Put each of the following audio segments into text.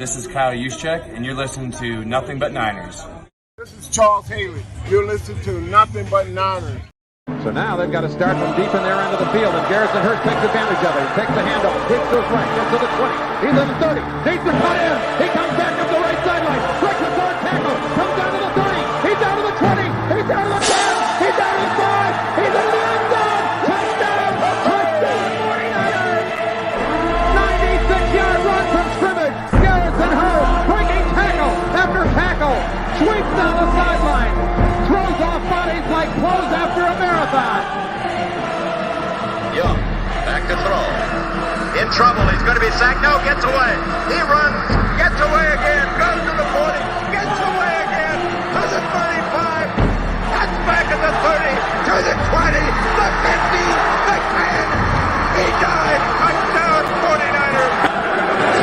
This is Kyle Juszczyk, and you're listening to Nothing But Niners. This is Charles Haley. You're listening to Nothing But Niners. So now they've got to start from deep in their end of the field, and Garrison Hurst takes advantage of it. He takes the handoff, hits to his right, gets to the 20. He's in the 30, needs to cut in. He comes back up the right sideline, breaks the third tackle, comes down to the 30. He's down to the 20. He's down to the 10. He's down to the 5. He's in the end zone. Touchdown! Touchdown! 49ers! 96-yard run from scrimmage. Garrison Hurst breaking tackle after tackle, sweeps down the sideline, throws off bodies like clothes after a marathon. Young, back to throw. In trouble, he's going to be sacked. No, gets away. He runs, gets away again, goes to the 40, gets away again, to the 35, cuts back at the 30, to the 20, the 50, the 10. He died. Touchdown, 49ers.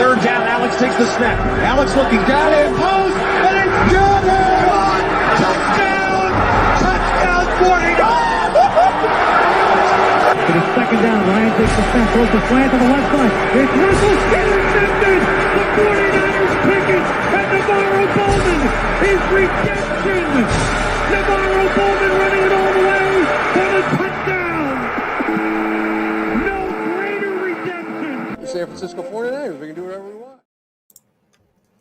Third down, Alex takes the snap. Alex looking down in post, and it's good! Touchdown! Touchdown, 49ers! It is second down. Ryan takes the snap, throws the slant to the left side. It's Russell intercepted. The 49ers pick it, and Navarro Bowman is redemption. Navarro Bowman running it all the way for the touchdown. No greater redemption. The San Francisco 49ers, we can do whatever we want.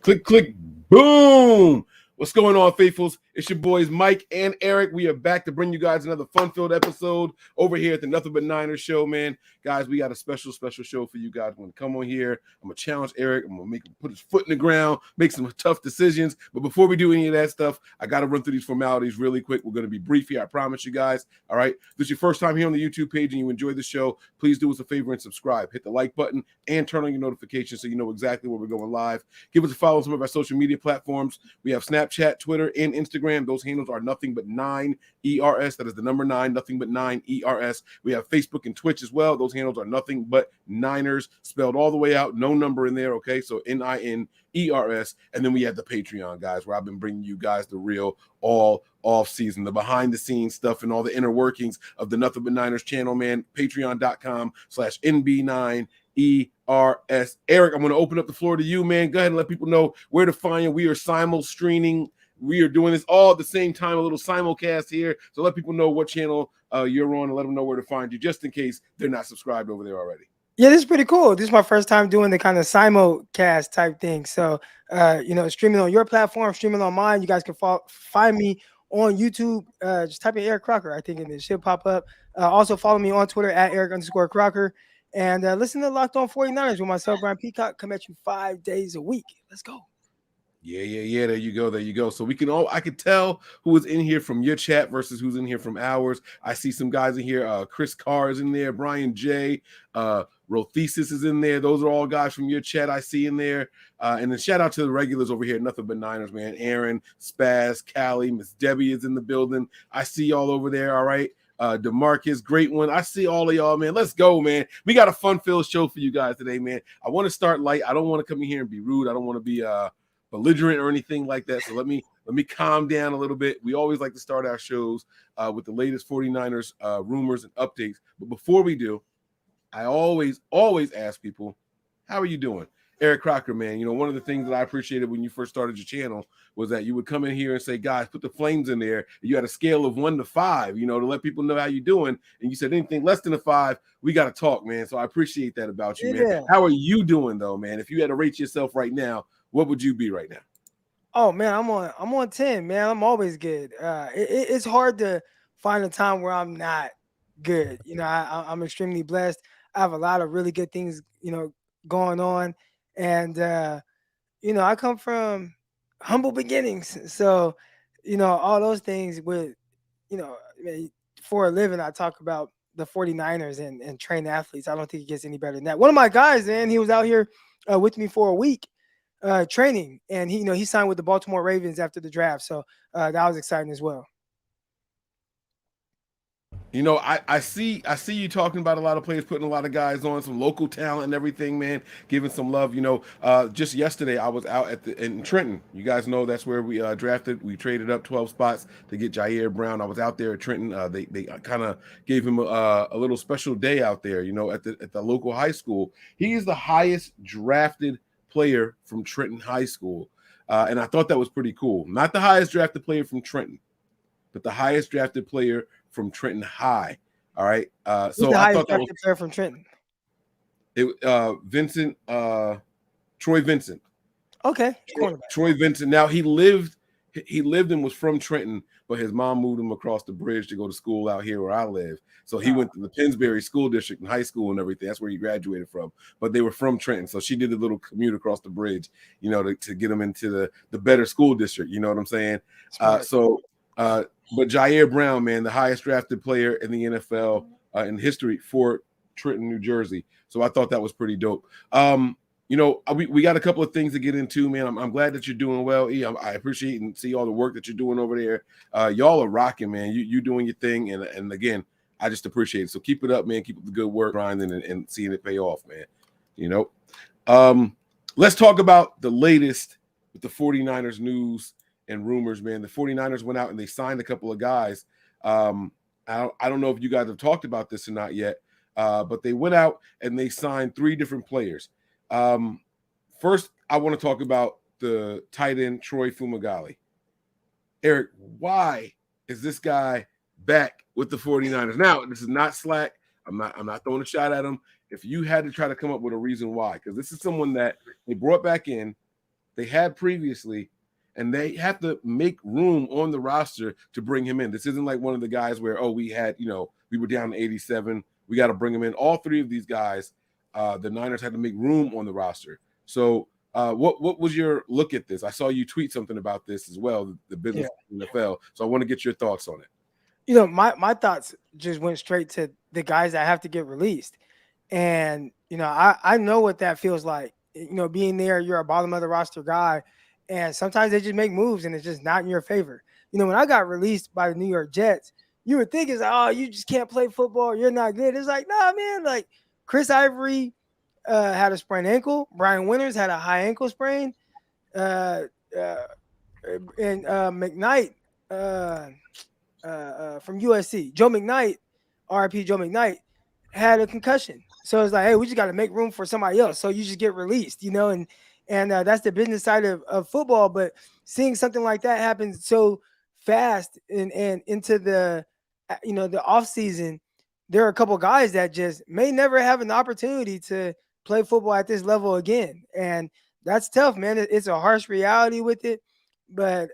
Click, click, boom. What's going on, faithfuls? It's your boys Mike and Eric. We are back to bring you guys another fun-filled episode over here at the Nothing But Niners show, man. Guys, we got a special show for you guys. When come on here, I'm going to challenge Eric. I'm going to make him put his foot in the ground, make some tough decisions. But before we do any of that stuff, I got to run through these formalities really quick. We're going to be brief here, I promise you guys. All right? If this is your first time here on the YouTube page and you enjoy the show, please do us a favor and subscribe. Hit the like button and turn on your notifications so you know exactly where we're going live. Give us a follow on some of our social media platforms. We have Snapchat, Twitter, and Instagram. Those handles are Nothing But 9 ERS. That is the number 9, Nothing But 9 ERS. We have Facebook and Twitch as well. Those handles are Nothing But Niners, spelled all the way out, no number in there, okay? So NINERS. And then we have the Patreon, guys, where I've been bringing you guys the real all off season, the behind the scenes stuff and all the inner workings of the Nothing But Niners channel, man. Patreon.com/NB9ERS. Eric, I'm going to open up the floor to you, man. Go ahead and let people know where to find you. We are streaming. We are doing this all at the same time, a little simulcast here. So let people know what channel you're on and let them know where to find you, just in case they're not subscribed over there already. Yeah, this is pretty cool. This is my first time doing the kind of simulcast type thing. So, streaming on your platform, streaming on mine. You guys can find me on YouTube. Just type in Eric Crocker, I think, and it should pop up. Also, follow me on Twitter at Eric_Crocker. And listen to Locked On 49ers with myself, Brian Peacock. Come at you 5 days a week. Let's go. Yeah. There you go. So I could tell who is in here from your chat versus who's in here from ours. I see some guys in here. Chris Carr is in there. Brian J. Rothesis is in there. Those are all guys from your chat I see in there. And then shout out to the regulars over here at Nothing But Niners, man. Aaron, Spaz, Callie, Miss Debbie is in the building. I see y'all over there. All right. DeMarcus, great one. I see all of y'all, man. Let's go, man. We got a fun-filled show for you guys today, man. I want to start light. I don't want to come in here and be rude. I don't want to be belligerent or anything like that. So let me calm down a little bit. We always like to start our shows with the latest 49ers rumors and updates. But before we do, I always ask people, how are you doing? Eric Crocker, man, one of the things that I appreciated when you first started your channel was that you would come in here and say, guys, put the flames in there. You had a scale of 1 to 5, to let people know how you're doing. And you said anything less than a 5, we got to talk, man. So I appreciate that about you, man. How are you doing, though, man? If you had to rate yourself right now, what would you be right now? Oh man, I'm on 10, man. I'm always good. It's hard to find a time where I'm not good. I'm extremely blessed. I have a lot of really good things, going on, and I come from humble beginnings. So, all those things with, for a living, I talk about the 49ers and train athletes. I don't think it gets any better than that. One of my guys, man, he was out here with me for a week. Training, and he signed with the Baltimore Ravens after the draft, so that was exciting as well. I see you talking about a lot of players, putting a lot of guys on, some local talent and everything, man, giving some love. Just yesterday I was out in Trenton. You guys know that's where we drafted. We traded up 12 spots to get Jair Brown. I was out there at Trenton. They kind of gave him a little special day out there, at the local high school. He is the highest drafted player from Trenton High School. And I thought that was pretty cool. Not the highest drafted player from Trenton, but the highest drafted player from Trenton High. All right. So I thought that was player from Trenton. Vincent, Troy Vincent. Okay. Troy Vincent. Now he lived and was from Trenton, but his mom moved him across the bridge to go to school out here where I live. So he went to the Pennsbury School District in high school and everything. That's where he graduated from. But they were from Trenton. So she did a little commute across the bridge, to get him into the better school district. You know what I'm saying? But Jair Brown, man, the highest drafted player in the NFL in history for Trenton, New Jersey. So I thought that was pretty dope. We got a couple of things to get into, man. I'm glad that you're doing well, E. I appreciate and see all the work that you're doing over there. Y'all are rocking, man. You doing your thing, and again, I just appreciate it. So keep it up, man. Keep up the good work, grinding and seeing it pay off, man. Let's talk about the latest with the 49ers news and rumors, man. The 49ers went out and they signed a couple of guys. I don't know if you guys have talked about this or not yet, but they went out and they signed 3 different players. First, I want to talk about the tight end, Troy Fumagalli. Eric, why is this guy back with the 49ers? Now, this is not slack. I'm not throwing a shot at him. If you had to try to come up with a reason why, because this is someone that they brought back in, they had previously, and they have to make room on the roster to bring him in. This isn't like one of the guys where, we were down to 87. We got to bring him in. All 3 of these guys, the Niners had to make room on the roster. So what was your look at this? I saw you tweet something about this as well, the business of the NFL. So I want to get your thoughts on it. My thoughts just went straight to the guys that have to get released. And, I know what that feels like. Being there, you're a bottom of the roster guy, and sometimes they just make moves and it's just not in your favor. When I got released by the New York Jets, you would think it's like, you just can't play football. You're not good. It's like, nah, man, like Chris Ivory had a sprained ankle. Brian Winters had a high ankle sprain. And McKnight from USC, Joe McKnight, RIP Joe McKnight, had a concussion. So it's like, hey, we just got to make room for somebody else. So you just get released, and that's the business side of football. But seeing something like that happen so fast and into the off season, there are a couple guys that just may never have an opportunity to play football at this level again. And that's tough, man. It's a harsh reality with it, but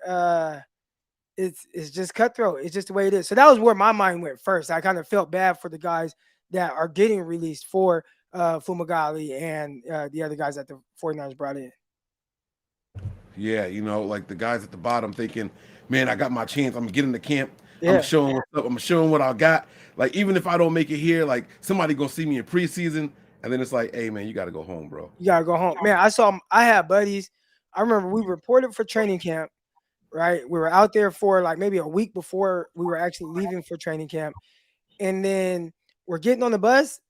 it's just cutthroat. It's just the way it is. So that was where my mind went first. I kind of felt bad for the guys that are getting released for Fumagalli and the other guys that the 49ers brought in. Yeah, like the guys at the bottom thinking, man, I got my chance. I'm getting to camp. Yeah. I'm showing what's up. I'm showing what I got. Like, even if I don't make it here, like somebody gonna see me in preseason, and then it's like, hey, man, you got to go home, bro. You got to go home. Man, I had buddies. I remember we reported for training camp, right? We were out there for like maybe a week before we were actually leaving for training camp. And then we're getting on the bus,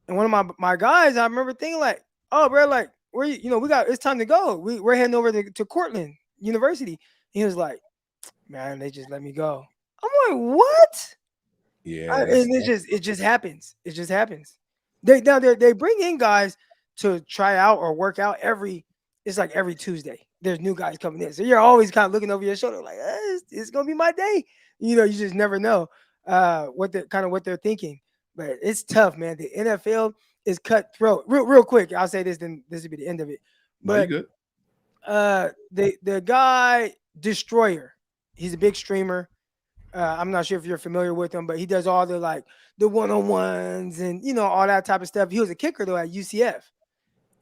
and one of my guys, I remember thinking like, oh, bro, like, it's time to go. We're heading over to Cortland University. He was like, man, they just let me go. I'm like, what? Yeah. And it just happens. It just happens. They bring in guys to try out or work out every Tuesday. There's new guys coming in. So you're always kind of looking over your shoulder like, it's going to be my day. You just never know what they're thinking. But it's tough, man. The NFL is cutthroat. Real quick, I'll say this, then this will be the end of it. But the guy Destroyer, he's a big streamer. I'm not sure if you're familiar with him, but he does all the one-on-ones and all that type of stuff. He was a kicker though at UCF,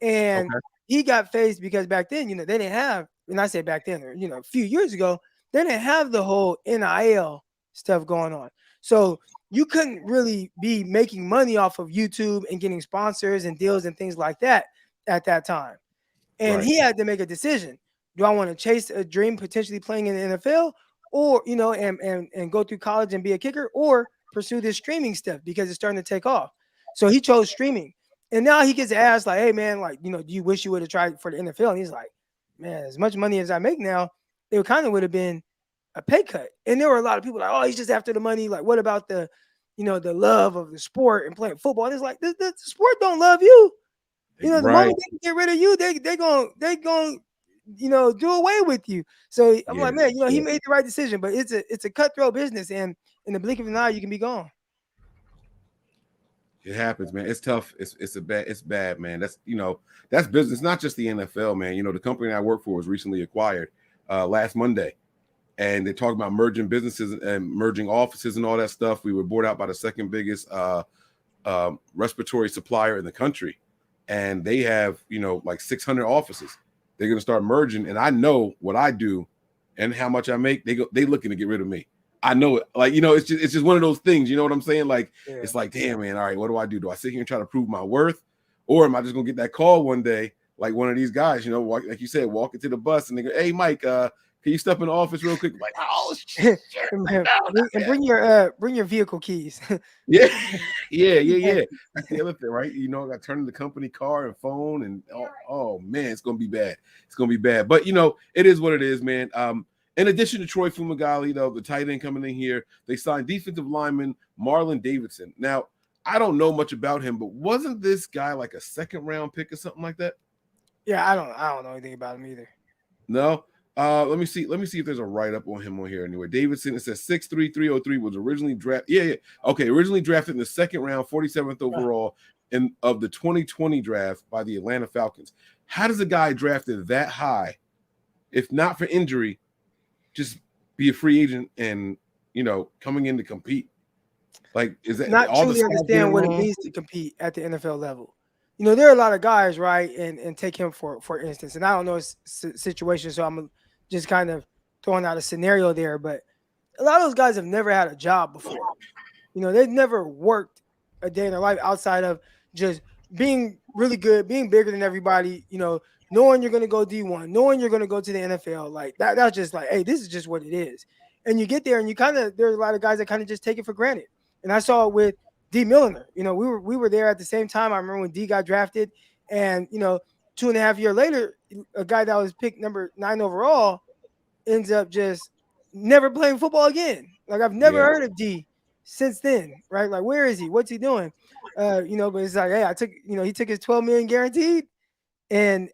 and he got faced because back then, they didn't have. And I say back then, a few years ago, they didn't have the whole NIL stuff going on. So you couldn't really be making money off of YouTube and getting sponsors and deals and things like that at that time. And he had to make a decision. Do I want to chase a dream potentially playing in the NFL or, and go through college and be a kicker, or pursue this streaming stuff because it's starting to take off? So he chose streaming. And now he gets asked like, hey man, like, do you wish you would have tried for the NFL? And he's like, man, as much money as I make now, it kind of would have been a pay cut. And there were a lot of people like, oh, he's just after the money. Like, what about the love of the sport and playing football? And it's like, the sport don't love you. You know, the Right. moment they can get rid of you, they going do away with you. So I'm like, man, he made the right decision, but it's a cutthroat business, and in the blink of an eye, you can be gone. It happens, man. It's tough. It's bad, man. That's business, not just the NFL, man. The company I work for was recently acquired last Monday, and they talked about merging businesses and merging offices and all that stuff. We were bought out by the second biggest respiratory supplier in the country, and they have like 600 offices. They're going to start merging, and I know what I do and how much I make. They looking to get rid of me. I know it. Like, it's just one of those things. You know what I'm saying? Like, It's like, damn, man. All right, what do I do? Do I sit here and try to prove my worth, or am I just gonna get that call one day, like one of these guys? Like you said, walk into the bus and they go, "Hey, Mike, can you step in the office real quick?" Like, oh shit. And bring your vehicle keys. Yeah. That's the other thing, right? I got to turn in the company car and phone, and oh man, it's gonna be bad. It's gonna be bad. But it is what it is, man. In addition to Troy Fumagalli, the tight end coming in here, they signed defensive lineman Marlon Davidson. Now, I don't know much about him, but wasn't this guy like a second-round pick or something like that? Yeah, I don't know anything about him either. No. Let me see if there's a write-up on him on here anyway. Davidson, it says 6'3", 303, was originally drafted. Yeah. Okay, originally drafted in the second round, 47th overall of the 2020 draft by the Atlanta Falcons. How does a guy drafted that high, if not for injury, just be a free agent and coming in to compete? Like, is that not all truly understand what it means to compete at the NFL level? There are a lot of guys, right? And take him for instance, and I don't know his situation, so I'm just kind of throwing out a scenario there. But a lot of those guys have never had a job before. They've never worked a day in their life outside of just being really good, being bigger than everybody. Knowing you're going to go D1, knowing you're going to go to the NFL, like that's just like, hey, this is just what it is. And you get there and there's a lot of guys that kind of just take it for granted. And I saw it with D Milliner. We were there at the same time. I remember when D got drafted, and 2.5 years later, a guy that was picked number 9 overall ends up just never playing football again. Like, I've never heard of D since then, right? Like, where is he? What's he doing? But it's like, hey, he took his $12 million guaranteed and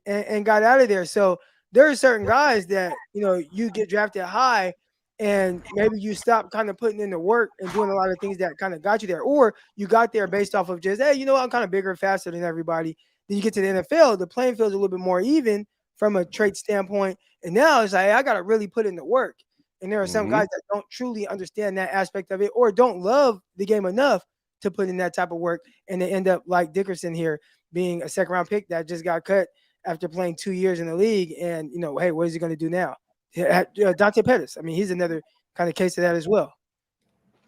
got out of there. So there are certain guys that, you get drafted high and maybe you stop kind of putting in the work and doing a lot of things that kind of got you there, or you got there based off of just, hey, I'm kind of bigger and faster than everybody. Then you get to the NFL, the playing field's a little bit more even from a trait standpoint. And now it's like, hey, I got to really put in the work. And there are some guys that don't truly understand that aspect of it, or don't love the game enough to put in that type of work. And they end up like Dickerson here, being a second-round pick that just got cut after playing 2 years in the league. And, hey, what is he going to do now? Dante Pettis. He's another kind of case of that as well.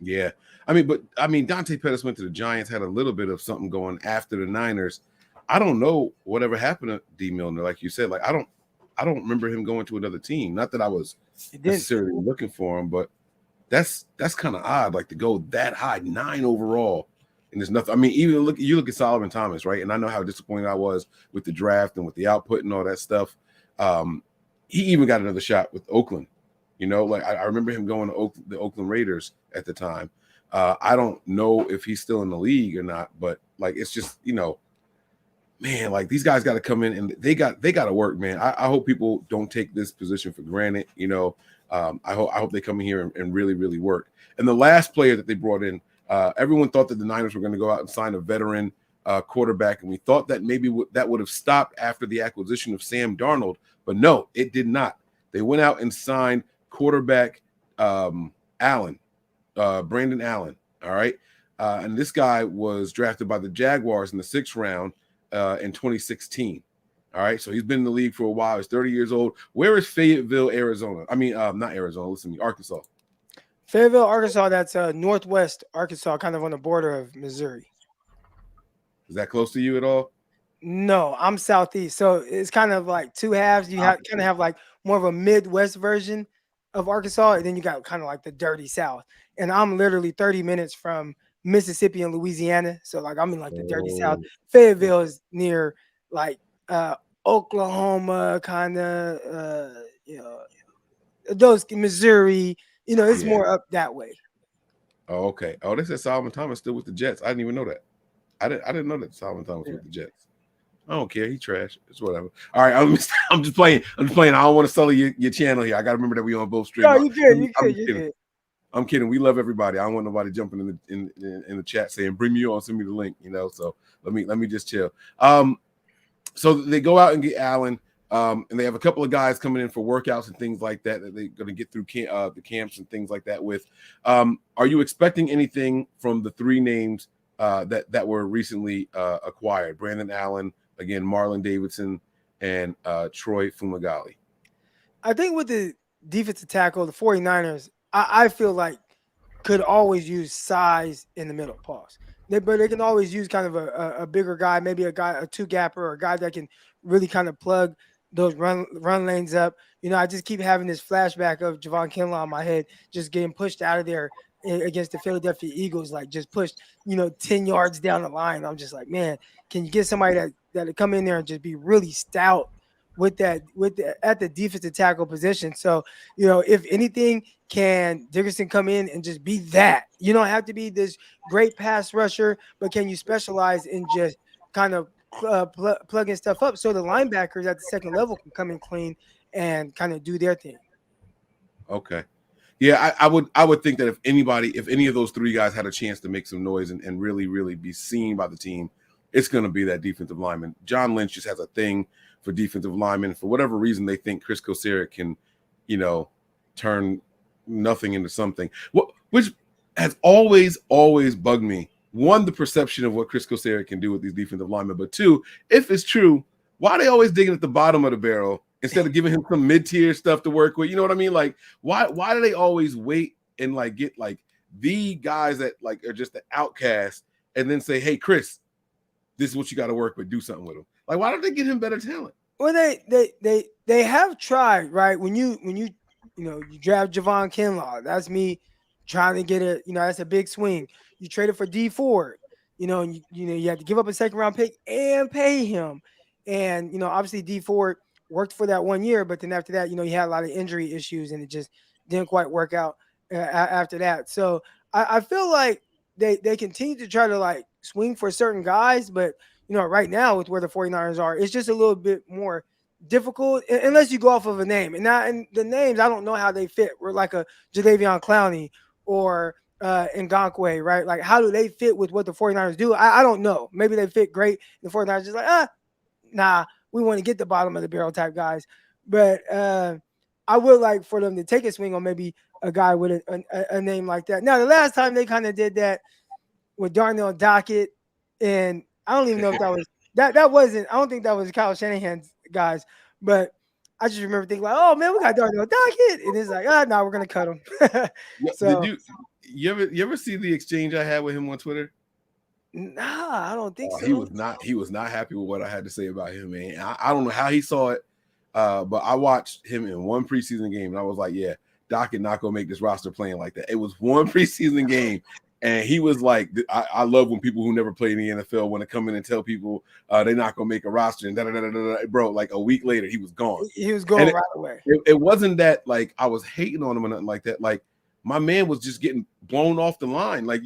Yeah. Dante Pettis went to the Giants, had a little bit of something going after the Niners. I don't know whatever happened to D Milner. Like you said, like, I don't remember him going to another team. Not that I was necessarily looking for him, but that's kind of odd, like, to go that high, 9 overall. And there's nothing. Even you look at Solomon Thomas, right? And I know how disappointed I was with the draft and with the output and all that stuff. He even got another shot with Oakland. Like, I remember him going to the Oakland Raiders at the time. I don't know if he's still in the league or not, but like, it's just, man, like, these guys got to come in and they got to work, man. I hope people don't take this position for granted. I hope they come in here and really, really work. And the last player that they brought in, everyone thought that the Niners were going to go out and sign a veteran quarterback, and we thought that maybe that would have stopped after the acquisition of Sam Darnold, but no, it did not. They went out and signed quarterback Brandon Allen. All right, and this guy was drafted by the Jaguars in the 6th round in 2016. All right, so he's been in the league for a while. He's 30 years old. Where is Fayetteville, Arizona? Not Arizona. Listen to me, Arkansas. Fayetteville, Arkansas. That's northwest Arkansas, kind of on the border of Missouri. Is that close to you at all? No, I'm southeast, so it's kind of like two halves. You kind of have like more of a Midwest version of Arkansas, and then you got kind of like the dirty South. And I'm literally 30 minutes from Mississippi and Louisiana, so like I'm in like the dirty South. Fayetteville is near like Oklahoma, kind of those Missouri. It's more up that way. Oh, okay. Oh, they said Solomon Thomas still with the Jets. I didn't even know that. I didn't know that Solomon Thomas was with the Jets. I don't care. He trash. It's whatever. All right, I'm just playing. I don't want to sully your channel here. I got to remember that we on both streams. No, you good. You good. You good. I'm kidding. We love everybody. I don't want nobody jumping in the chat saying, "Bring me on, send me the link." So let me just chill. So they go out and get Allen, and they have a couple of guys coming in for workouts and things like that they're going to get through the camps and things like that with. Are you expecting anything from the three names that were recently acquired? Brandon Allen, again, Marlon Davidson, and Troy Fumagalli. I think with the defensive tackle, the 49ers, I feel like could always use size in the middle. Pause. But they can always use kind of a bigger guy, maybe a two gapper, or a guy that can really kind of plug those run lanes up. I just keep having this flashback of Javon Kinlaw in my head, just getting pushed out of there against the Philadelphia Eagles, like just pushed, 10 yards down the line. I'm just like, man, can you get somebody that come in there and just be really stout at the defensive tackle position? So, if anything, can Dickerson come in and just be that? You don't have to be this great pass rusher, but can you specialize in just kind of plugging stuff up so the linebackers at the second level can come in clean and kind of do their thing? Okay. Yeah, I would think that if any of those three guys had a chance to make some noise and really, really be seen by the team, it's going to be that defensive lineman. John Lynch just has a thing for defensive linemen. For whatever reason, they think Chris Kosaric can, turn nothing into something. Which has always bugged me. One, the perception of what Chris Kosaric can do with these defensive linemen. But two, if it's true, why are they always digging at the bottom of the barrel instead of giving him some mid-tier stuff to work with? You know what I mean? Like, why do they always wait and like get like the guys that like are just the outcast and then say, hey, Chris, this is what you got to work with, do something with him? Like, why don't they get him better talent? Well, they have tried, right? When you draft Javon Kinlaw, that's me trying to get it. That's a big swing. You traded for D Ford, and you had to give up a second round pick and pay him. And obviously D Ford worked for that 1 year, but then after that, he had a lot of injury issues and it just didn't quite work out after that. So I feel like they continue to try to like swing for certain guys, but right now with where the 49ers are, it's just a little bit more difficult unless you go off of a name. And the names, I don't know how they fit. We're like a Jadeveon Clowney or Ngakoue, right? Like, how do they fit with what the 49ers do? I don't know. Maybe they fit great. The 49ers just like, nah, we want to get the bottom of the barrel type guys. But I would like for them to take a swing on maybe a guy with a name like that. Now, the last time they kind of did that with Darnold Dockett, and I don't even know if that was that wasn't. I don't think that was Kyle Shanahan's guys, but I just remember thinking like, oh man, we got Darnold Dockett, and it's like, no, we're gonna cut him. So, did you ever see the exchange I had with him on Twitter? Nah, I don't think so. He was not happy with what I had to say about him, man. I don't know how he saw it, but I watched him in one preseason game, and I was like, yeah, Dockett not gonna make this roster playing like that. It was one preseason game. And he was like, I love when people who never played in the NFL want to come in and tell people they're not going to make a roster. And bro, like a week later, he was gone. He was gone right away. It wasn't that like I was hating on him or nothing like that. Like my man was just getting blown off the line. Like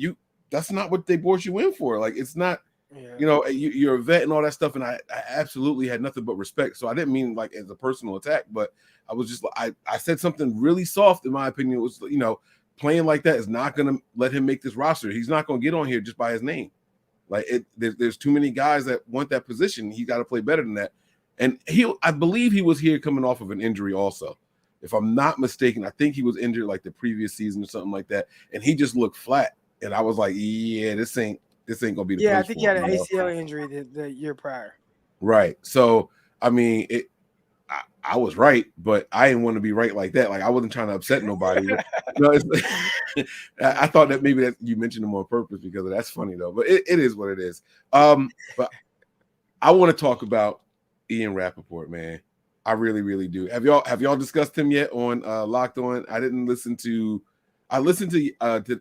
that's not what they brought you in for. Like it's not, you're a vet and all that stuff. And I absolutely had nothing but respect. So I didn't mean like as a personal attack, but I was just, I said something really soft in my opinion. It was, playing like that is not going to let him make this roster. He's not going to get on here just by his name. Like there's too many guys that want that position. He got to play better than that. And I believe he was here coming off of an injury also. If I'm not mistaken, I think he was injured like the previous season or something like that. And he just looked flat. And I was like, yeah, this ain't gonna be the place. I think he had an ACL injury the year prior. Right. So I mean, I was right, but I didn't want to be right like that. Like I wasn't trying to upset nobody. I thought that maybe that you mentioned him on purpose because that's funny though. But it is what it is. But I want to talk about Ian Rappaport, man. I really, really do. Have y'all discussed him yet on Locked On? I listened to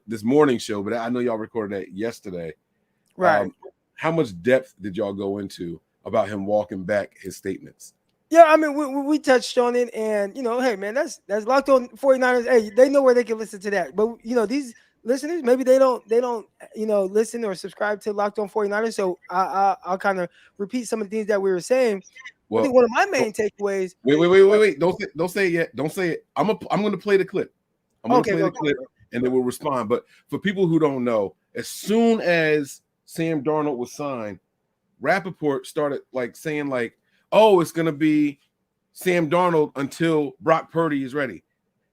this morning show, but I know y'all recorded that yesterday. Right. How much depth did y'all go into about him walking back his statements? Yeah, I mean, we touched on it, and hey, man, that's Locked On 49ers. Hey, they know where they can listen to that. But these listeners, maybe they don't listen or subscribe to Locked On 49ers. So I'll kind of repeat some of the things that we were saying. I think one of my main takeaways. Wait. Don't say it yet. Don't say it. I'm going to play the clip. I'm going to play the clip, and then we'll respond. But for people who don't know, as soon as Sam Darnold was signed, Rappaport started saying oh, it's going to be Sam Darnold until Brock Purdy is ready.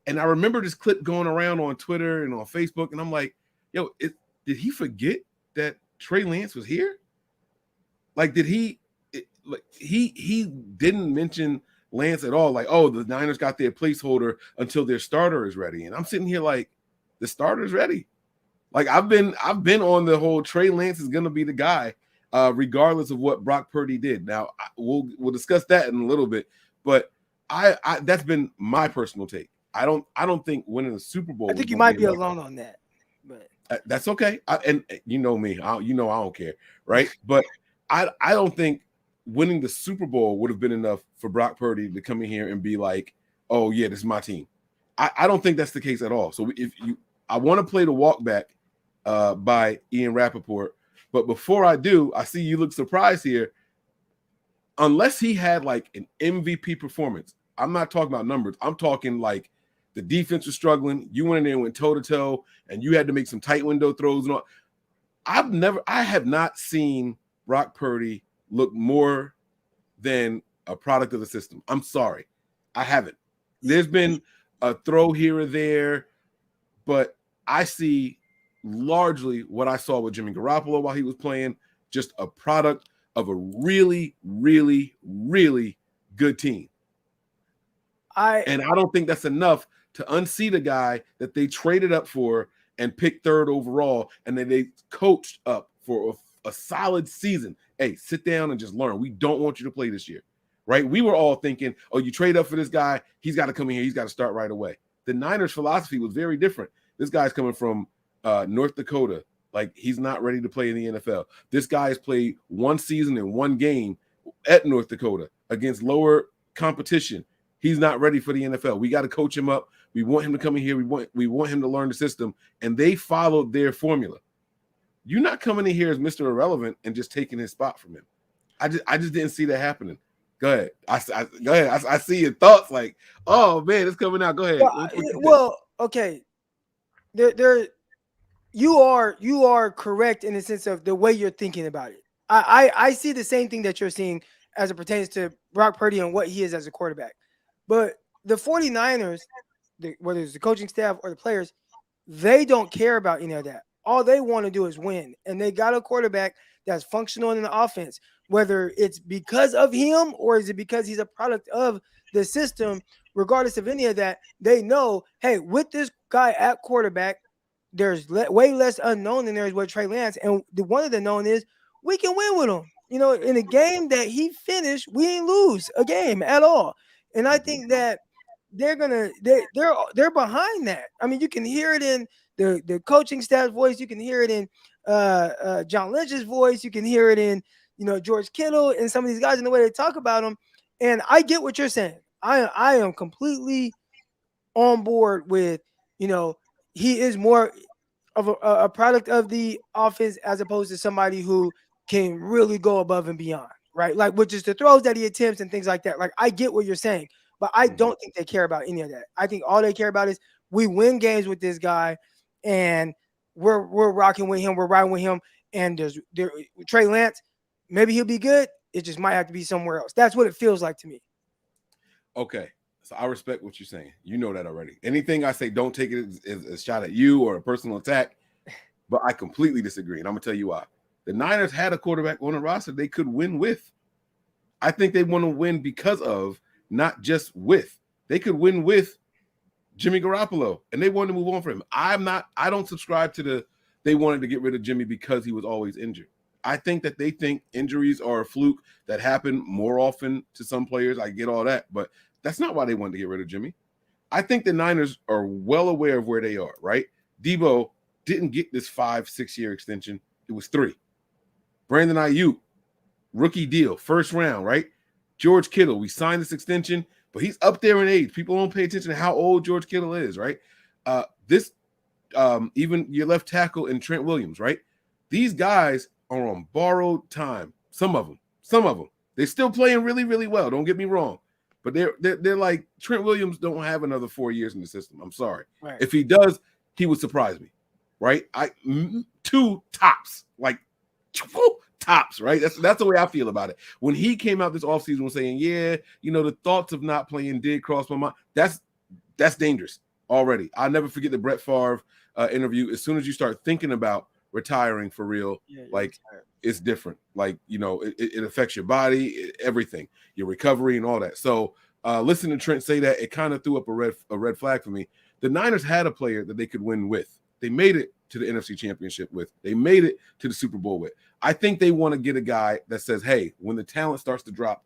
And I remember this clip going around on Twitter and on Facebook, and I'm like, yo, did he forget that Trey Lance was here? Did he didn't mention Lance at all. Oh, the Niners got their placeholder until their starter is ready. And I'm sitting here the starter's ready. I've been on the whole Trey Lance is going to be the guy, regardless of what Brock Purdy did. Now we'll discuss that in a little bit, but I that's been my personal take. I don't think winning the Super Bowl. I think you might be alone on that, but that's okay. And you know me, I don't care, right? But I don't think winning the Super Bowl would have been enough for Brock Purdy to come in here and be like, oh yeah, this is my team. I don't think that's the case at all. So I want to play the walk back by Ian Rappaport. But before I do, I see you look surprised here. Unless he had an MVP performance, I'm not talking about numbers. I'm talking the defense was struggling. You went in there and went toe-to-toe, and you had to make some tight window throws and all. I have not seen Brock Purdy look more than a product of the system. I'm sorry. I haven't. There's been a throw here or there, but I see largely what I saw with Jimmy Garoppolo while he was playing, just a product of a really, really, really good team. I don't think that's enough to unseat a guy that they traded up for and picked third overall, and then they coached up for a solid season. Hey, sit down and just learn. We don't want you to play this year, right? We were all thinking, oh, you trade up for this guy. He's got to come in here. He's got to start right away. The Niners' philosophy was very different. This guy's coming from North Dakota. He's not ready to play in the NFL. This guy has played one season and one game at North Dakota against lower competition. He's not ready for the NFL. We got to coach him up. We want him to come in here. We want him to learn the system. And they followed their formula. You're not coming in here as Mr. Irrelevant and just taking his spot from him. I just didn't see that happening. Go ahead. Go ahead. I see your thoughts. Oh man, it's coming out. Go ahead. Well, okay. You are correct in the sense of the way you're thinking about it. I see the same thing that you're seeing as it pertains to Brock Purdy and what he is as a quarterback. But the 49ers, whether it's the coaching staff or the players, they don't care about any of that. All they want to do is win. And they got a quarterback that's functional in the offense, whether it's because of him or is it because he's a product of the system. Regardless of any of that, they know, hey, with this guy at quarterback, there's way less unknown than there is with Trey Lance. And one of the known is we can win with him. In a game that he finished, we didn't lose a game at all. And I think that they're behind that. I mean, you can hear it in the coaching staff's voice. You can hear it in John Lynch's voice. You can hear it in, George Kittle and some of these guys in the way they talk about them. And I get what you're saying. I am completely on board with, he is more of a product of the offense as opposed to somebody who can really go above and beyond, right? Which is the throws that he attempts and things like that. I get what you're saying, but I don't think they care about any of that. I think all they care about is we win games with this guy and we're rocking with him. We're riding with him. And there's Trey Lance, maybe he'll be good. It just might have to be somewhere else. That's what it feels like to me. Okay. So I respect what you're saying. You know that already. Anything I say, don't take it as a shot at you or a personal attack. But I completely disagree. And I'm going to tell you why. The Niners had a quarterback on the roster they could win with. I think they want to win because of, not just with. They could win with Jimmy Garoppolo, and they wanted to move on for him. I don't subscribe to they wanted to get rid of Jimmy because he was always injured. I think that they think injuries are a fluke that happen more often to some players. I get all that, but that's not why they wanted to get rid of Jimmy. I think the Niners are well aware of where they are, right? Debo didn't get this 5-6 year extension. It was 3. Brandon Ayuk, rookie deal, first round, right? George Kittle, we signed this extension, but he's up there in age. People don't pay attention to how old George Kittle is, right? This even your left tackle and Trent Williams, right? These guys are on borrowed time. Some of them. They're still playing really, really well. Don't get me wrong. But they're like, Trent Williams don't have another 4 years in the system. I'm sorry. Right. If he does, he would surprise me, right? 2 tops, like 2 tops, right? That's the way I feel about it. When he came out this offseason was saying, yeah, the thoughts of not playing did cross my mind. That's dangerous already. I'll never forget the Brett Favre interview. As soon as you start thinking about retiring for real, it's different. Like, it affects your body, everything, your recovery and all that. So listening to Trent say that, it kind of threw up a red flag for me. The Niners had a player that they could win with. They made it to the NFC Championship with. They made it to the Super Bowl with. I think they want to get a guy that says, hey, when the talent starts to drop,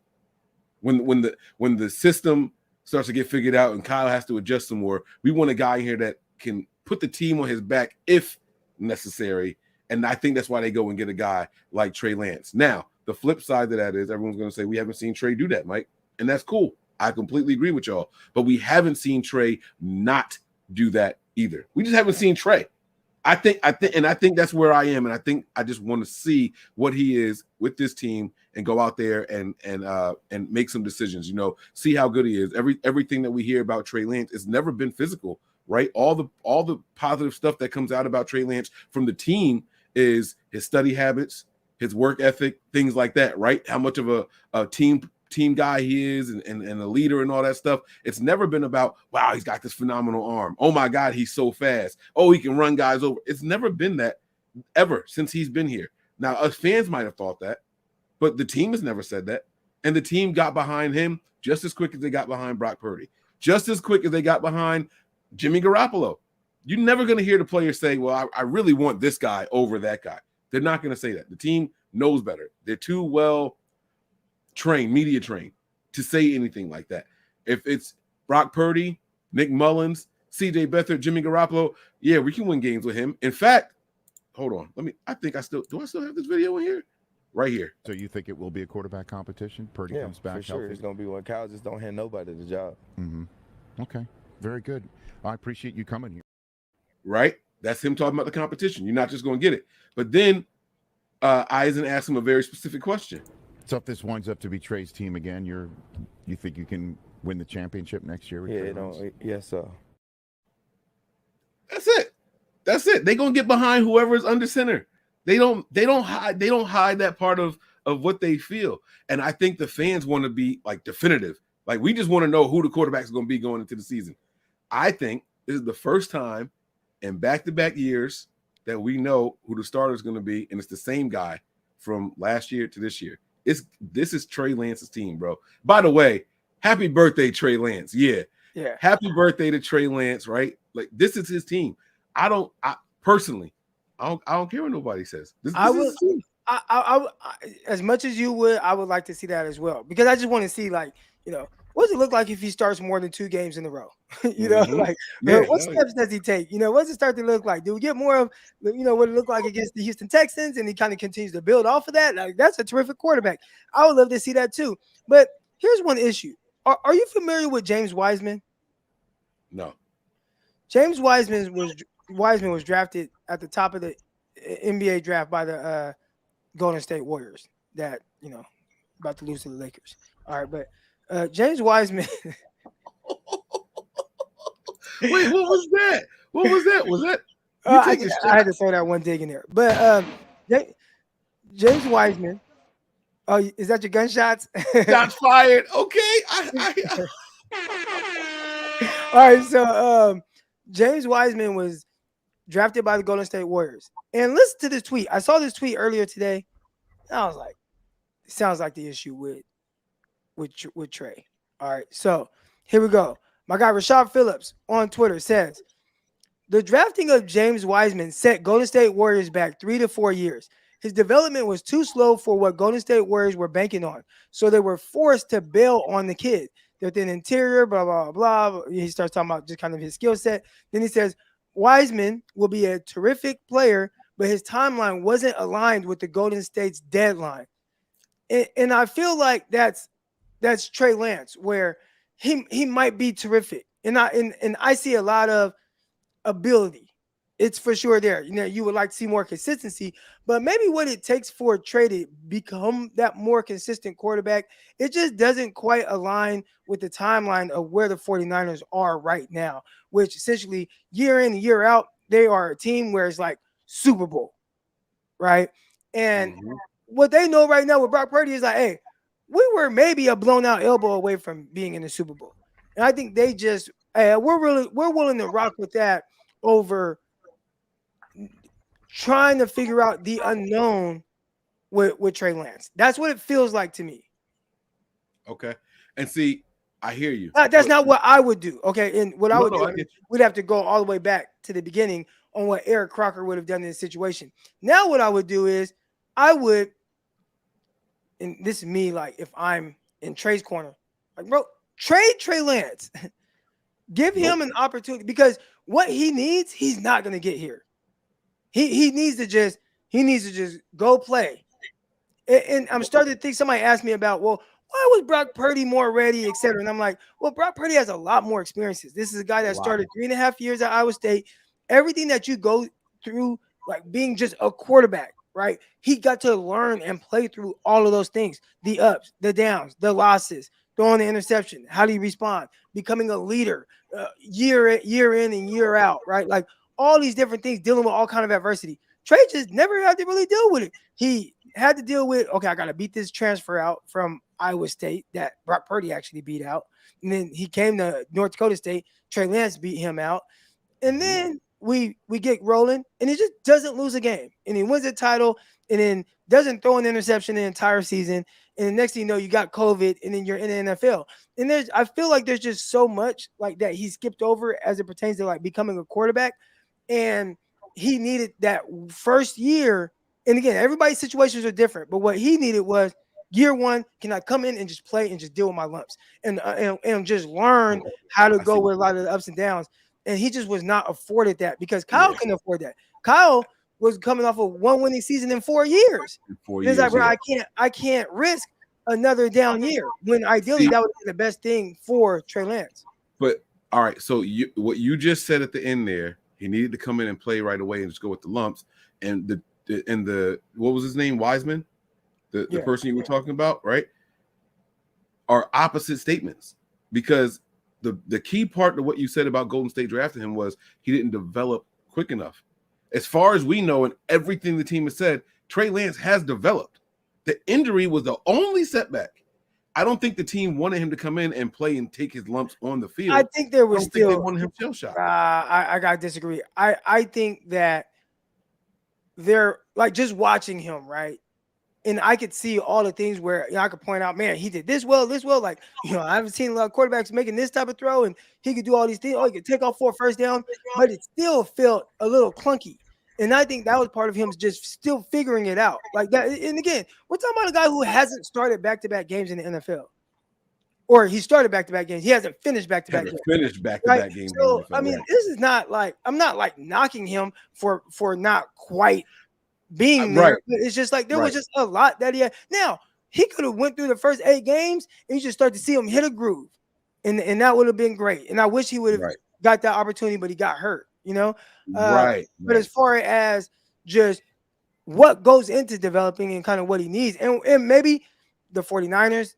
when the system starts to get figured out and Kyle has to adjust some more, we want a guy here that can put the team on his back if necessary. And I think that's why they go and get a guy like Trey Lance. Now, the flip side of that is everyone's going to say we haven't seen Trey do that, Mike. And that's cool. I completely agree with y'all. But we haven't seen Trey not do that either. We just haven't seen Trey. I think that's where I am. And I think I just want to see what he is with this team and go out there and make some decisions, see how good he is. Everything that we hear about Trey Lance has never been physical, right? All the positive stuff that comes out about Trey Lance from the team is his study habits, his work ethic, things like that, right? How much of a team guy he is and a leader and all that stuff. It's never been about, wow, he's got this phenomenal arm. Oh my God, he's so fast. Oh, he can run guys over. It's never been that ever since he's been here. Now, us fans might have thought that, but the team has never said that. And the team got behind him just as quick as they got behind Brock Purdy, just as quick as they got behind Jimmy Garoppolo. You're never going to hear the players say, well, I really want this guy over that guy. They're not going to say that. The team knows better. They're too well trained, media trained, to say anything like that. If it's Brock Purdy, Nick Mullins, CJ Beathard, Jimmy Garoppolo, yeah, we can win games with him. In fact, hold on. Do I still have this video in here? Right here. So you think it will be a quarterback competition? Purdy comes back for sure. healthy? It's going to be one. Kyle just don't hand nobody the job. Mm-hmm. Okay. Very good. I appreciate you coming here. Right? That's him talking about the competition. You're not just going to get it. But then Eisen asked him a very specific question. So if this winds up to be Trey's team again, you think you can win the championship next year? With Yes, sir. That's it. They're gonna get behind whoever's under center. They don't hide that part of what they feel. And I think the fans want to be like definitive. Like, we just want to know who the quarterback is going to be going into the season. I think this is the first time in back-to-back years that we know who the starter is going to be, and it's the same guy from last year to this year. This is Trey Lance's team, bro. By the way, happy birthday, Trey Lance. Yeah. Happy birthday to Trey Lance, right? Like, this is his team. I don't care what nobody says. This is his team. I as much as you would, I would like to see that as well, because I just want to see, like, what does it look like if he starts more than 2 games in a row? What steps does he take? What does it start to look like? Do we get more of, what it looked like against the Houston Texans, and he kind of continues to build off of that? Like, that's a terrific quarterback. I would love to see that too. But here's one issue. Are you familiar with James Wiseman? No. James Wiseman was drafted at the top of the NBA draft by the Golden State Warriors that, about to lose to the Lakers. All right, but James Wiseman. Wait, what was that? Was that? I had to throw that one dig in there. But James Wiseman. Oh, is that your gunshots? Shots fired. Okay. All right, so James Wiseman was drafted by the Golden State Warriors. And listen to this tweet. I saw this tweet earlier today. And I was like, it sounds like the issue with Trey. All right, so here we go. My guy Rashad Phillips on Twitter says, the drafting of James Wiseman set Golden State Warriors back 3 to 4 years. His development was too slow for what Golden State Warriors were banking on, so they were forced to bail on the kid. They're an interior, blah, blah, blah. He starts talking about just kind of his skill set. Then he says, Wiseman will be a terrific player, but his timeline wasn't aligned with the Golden State's deadline. And I feel like that's Trey Lance, where he might be terrific. And I see a lot of ability it's for sure there. You know, you would like to see more consistency, but maybe what it takes for Trey to become that more consistent quarterback, it just doesn't quite align with the timeline of where the 49ers are right now, which essentially year in and year out, they are a team where it's like Super Bowl, right? And what they know right now with Brock Purdy is like, hey, we were maybe a blown out elbow away from being in the Super Bowl. And I think they just, we're willing to rock with that over trying to figure out the unknown with Trey Lance. That's what it feels like to me. Okay. And see, I hear you. That's not what I would do. Okay. And what I would do, I we'd have to go all the way back to the beginning on what Eric Crocker would have done in this situation. Now, what I would do is I would, and this is me, like if I'm in Trey's corner, like, bro, trade Trey Lance. Give him an opportunity, because what he needs, he's not going to get here. He needs to just go play. And I'm starting to think, somebody asked me about, well, why was Brock Purdy more ready, et cetera? And I'm like, well, Brock Purdy has a lot more experiences. This is a guy that started 3.5 years at Iowa State. Everything that you go through, like being just a quarterback, right? He got to learn and play through all of those things, the ups, the downs, the losses, throwing the interception. How do you respond? Becoming a leader year in and year out, right? Like all these different things, dealing with all kind of adversity. Trey just never had to really deal with it. He had to deal with, okay, I got to beat this transfer out from Iowa State that Brock Purdy actually beat out. And then he came to North Dakota State. Trey Lance beat him out. And then we get rolling, and he just doesn't lose a game. And he wins the title, and then doesn't throw an interception the entire season. And the next thing you know, you got COVID, and then you're in the NFL. And I feel like there's just so much like that he skipped over as it pertains to like becoming a quarterback. And he needed that first year. And again, everybody's situations are different, but what he needed was year one, can I come in and just play and just deal with my lumps and just learn how to go with a lot of the ups and downs. And he just was not afforded that, because Kyle couldn't afford that. Kyle was coming off of one winning season in 4 years. He's like, bro, I can't risk another down year, when ideally that would be the best thing for Trey Lance. But all right, so what you just said at the end there, he needed to come in and play right away and just go with the lumps. And the what was his name? Wiseman, the person you were talking about, right? Are opposite statements, because the key part of what you said about Golden State drafting him was he didn't develop quick enough. As far as we know, and everything the team has said, Trey Lance has developed. The injury was the only setback. I don't think the team wanted him to come in and play and take his lumps on the field. I think there was they wanted him shell shot. I gotta disagree. I think that they're like just watching him, right? And I could see all the things where I could point out, man, he did this well. Like, I haven't seen a lot of quarterbacks making this type of throw, and he could do all these things. Oh, he could take off 4 first down, but it still felt a little clunky. And I think that was part of him just still figuring it out like that. And again, we're talking about a guy who hasn't started back-to-back games in the NFL. Or he started back-to-back games. He hasn't finished back-to-back games. Finished back-to-back games. So, I mean, this is not like, I'm not like knocking him for not quite being there. Right. It's just like there was just a lot that he had. Now, he could have went through the first 8 games and you just start to see him hit a groove. And that would have been great. And I wish he would have got that opportunity, but he got hurt, But as far as just what goes into developing and kind of what he needs, and maybe the 49ers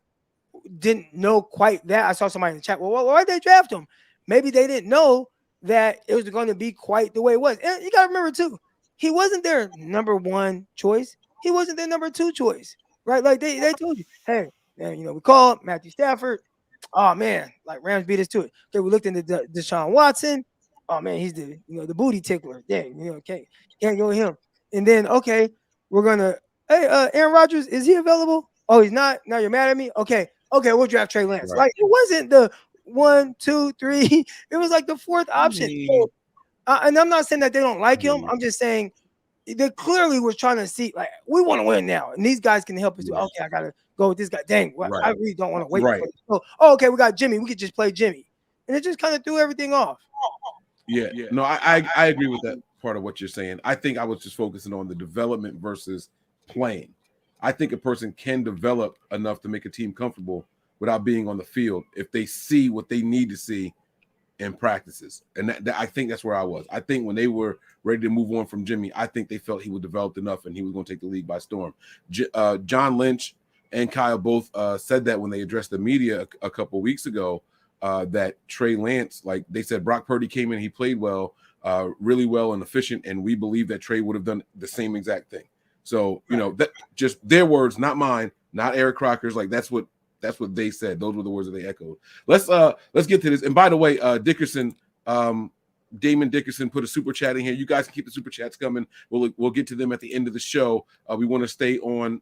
didn't know quite that. I saw somebody in the chat, well, why'd they draft him? Maybe they didn't know that it was going to be quite the way it was. And you got to remember, too, he wasn't their number 1 choice. He wasn't their number 2 choice, right? Like they told you, hey, man, we called Matthew Stafford. Oh, man, like Rams beat us to it. Okay, we looked into Deshaun Watson. Oh, man, he's the booty tickler. Dang, can't go with him. And then, okay, we're going to, hey, Aaron Rodgers, is he available? Oh, he's not? Now you're mad at me? Okay, we'll draft Trey Lance. Right. Like, it wasn't the 1, 2, 3. It was like the 4th option. So, and I'm not saying that they don't like him. I'm just saying they clearly were trying to see, like, we want to win now. And these guys can help us. Okay, I got to go with this guy. Dang, I really don't want to wait. For okay, we got Jimmy. We could just play Jimmy. And it just kind of threw everything off. Yeah. No, I agree with that part of what you're saying. I think I was just focusing on the development versus playing. I think a person can develop enough to make a team comfortable without being on the field if they see what they need to see in practices. And that I think that's where I was. I think when they were ready to move on from Jimmy, I think they felt he was developed enough and he was going to take the league by storm. John Lynch and Kyle both said that when they addressed the media a couple of weeks ago, that Trey Lance, like they said, Brock Purdy came in, he played well, really well and efficient, and we believe that Trey would have done the same exact thing. So, you know, that just their words, not mine, not Eric Crocker's. Like that's what they said. Those were the words that they echoed. Let's get to this. And by the way, Dickerson, Damon Dickerson put a super chat in here. You guys can keep the super chats coming. We'll get to them at the end of the show. We want to stay on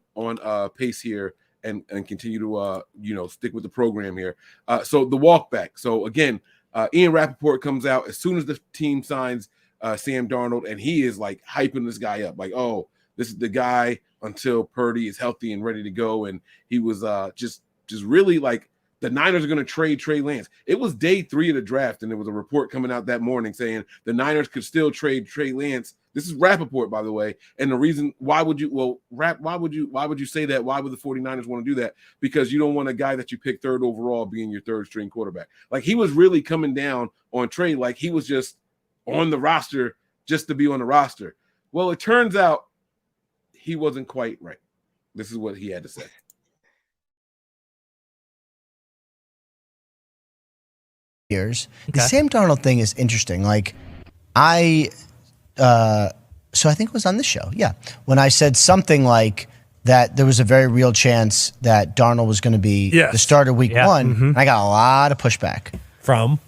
pace here and continue to stick with the program here. So the walk back. So again, Ian Rappaport comes out as soon as the team signs Sam Darnold, and he is like hyping this guy up, like, oh, this is the guy until Purdy is healthy and ready to go. And he was just really like, the Niners are going to trade Trey Lance. It was day 3 of the draft, and there was a report coming out that morning saying the Niners could still trade Trey Lance. This is Rappaport, by the way. And the reason why would you say that? Why would the 49ers want to do that? Because you don't want a guy that you pick 3rd overall being your 3rd string quarterback. Like he was really coming down on Trey, like he was just on the roster just to be on the roster. Well, it turns out he wasn't quite right. This is what he had to say. Years. Okay. The Sam Darnold thing is interesting. Like so I think it was on this show. Yeah. When I said something like that there was a very real chance that Darnold was going to be the starter week 1. Mm-hmm. I got a lot of pushback from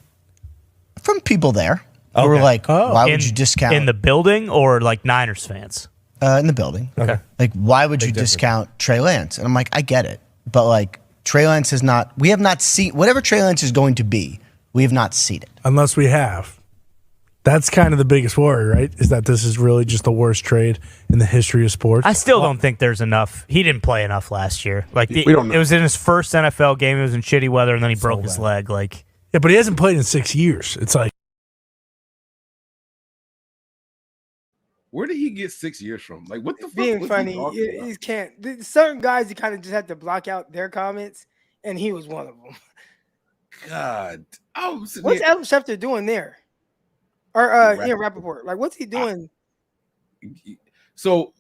people there who were like, why would you discount in the building or like Niners fans? In the building. Okay. Like, why would you discount Trey Lance? And I'm like, I get it. But like Trey Lance we have not seen whatever Trey Lance is going to be. We have not seen it. Unless we have. That's kind of the biggest worry, right? Is that this is really just the worst trade in the history of sports. I still don't think there's enough. He didn't play enough last year. Like it was in his first NFL game. It was in shitty weather, and then he broke his leg. Like, yeah, but he hasn't played in 6 years. It's like, where did he get 6 years from? Like, what the fuck? Being funny, you can't. Certain guys, you kind of just have to block out their comments, and he was one of them. God, what's Adam Schefter doing there? Or Ian Rappaport, like, what's he doing? So,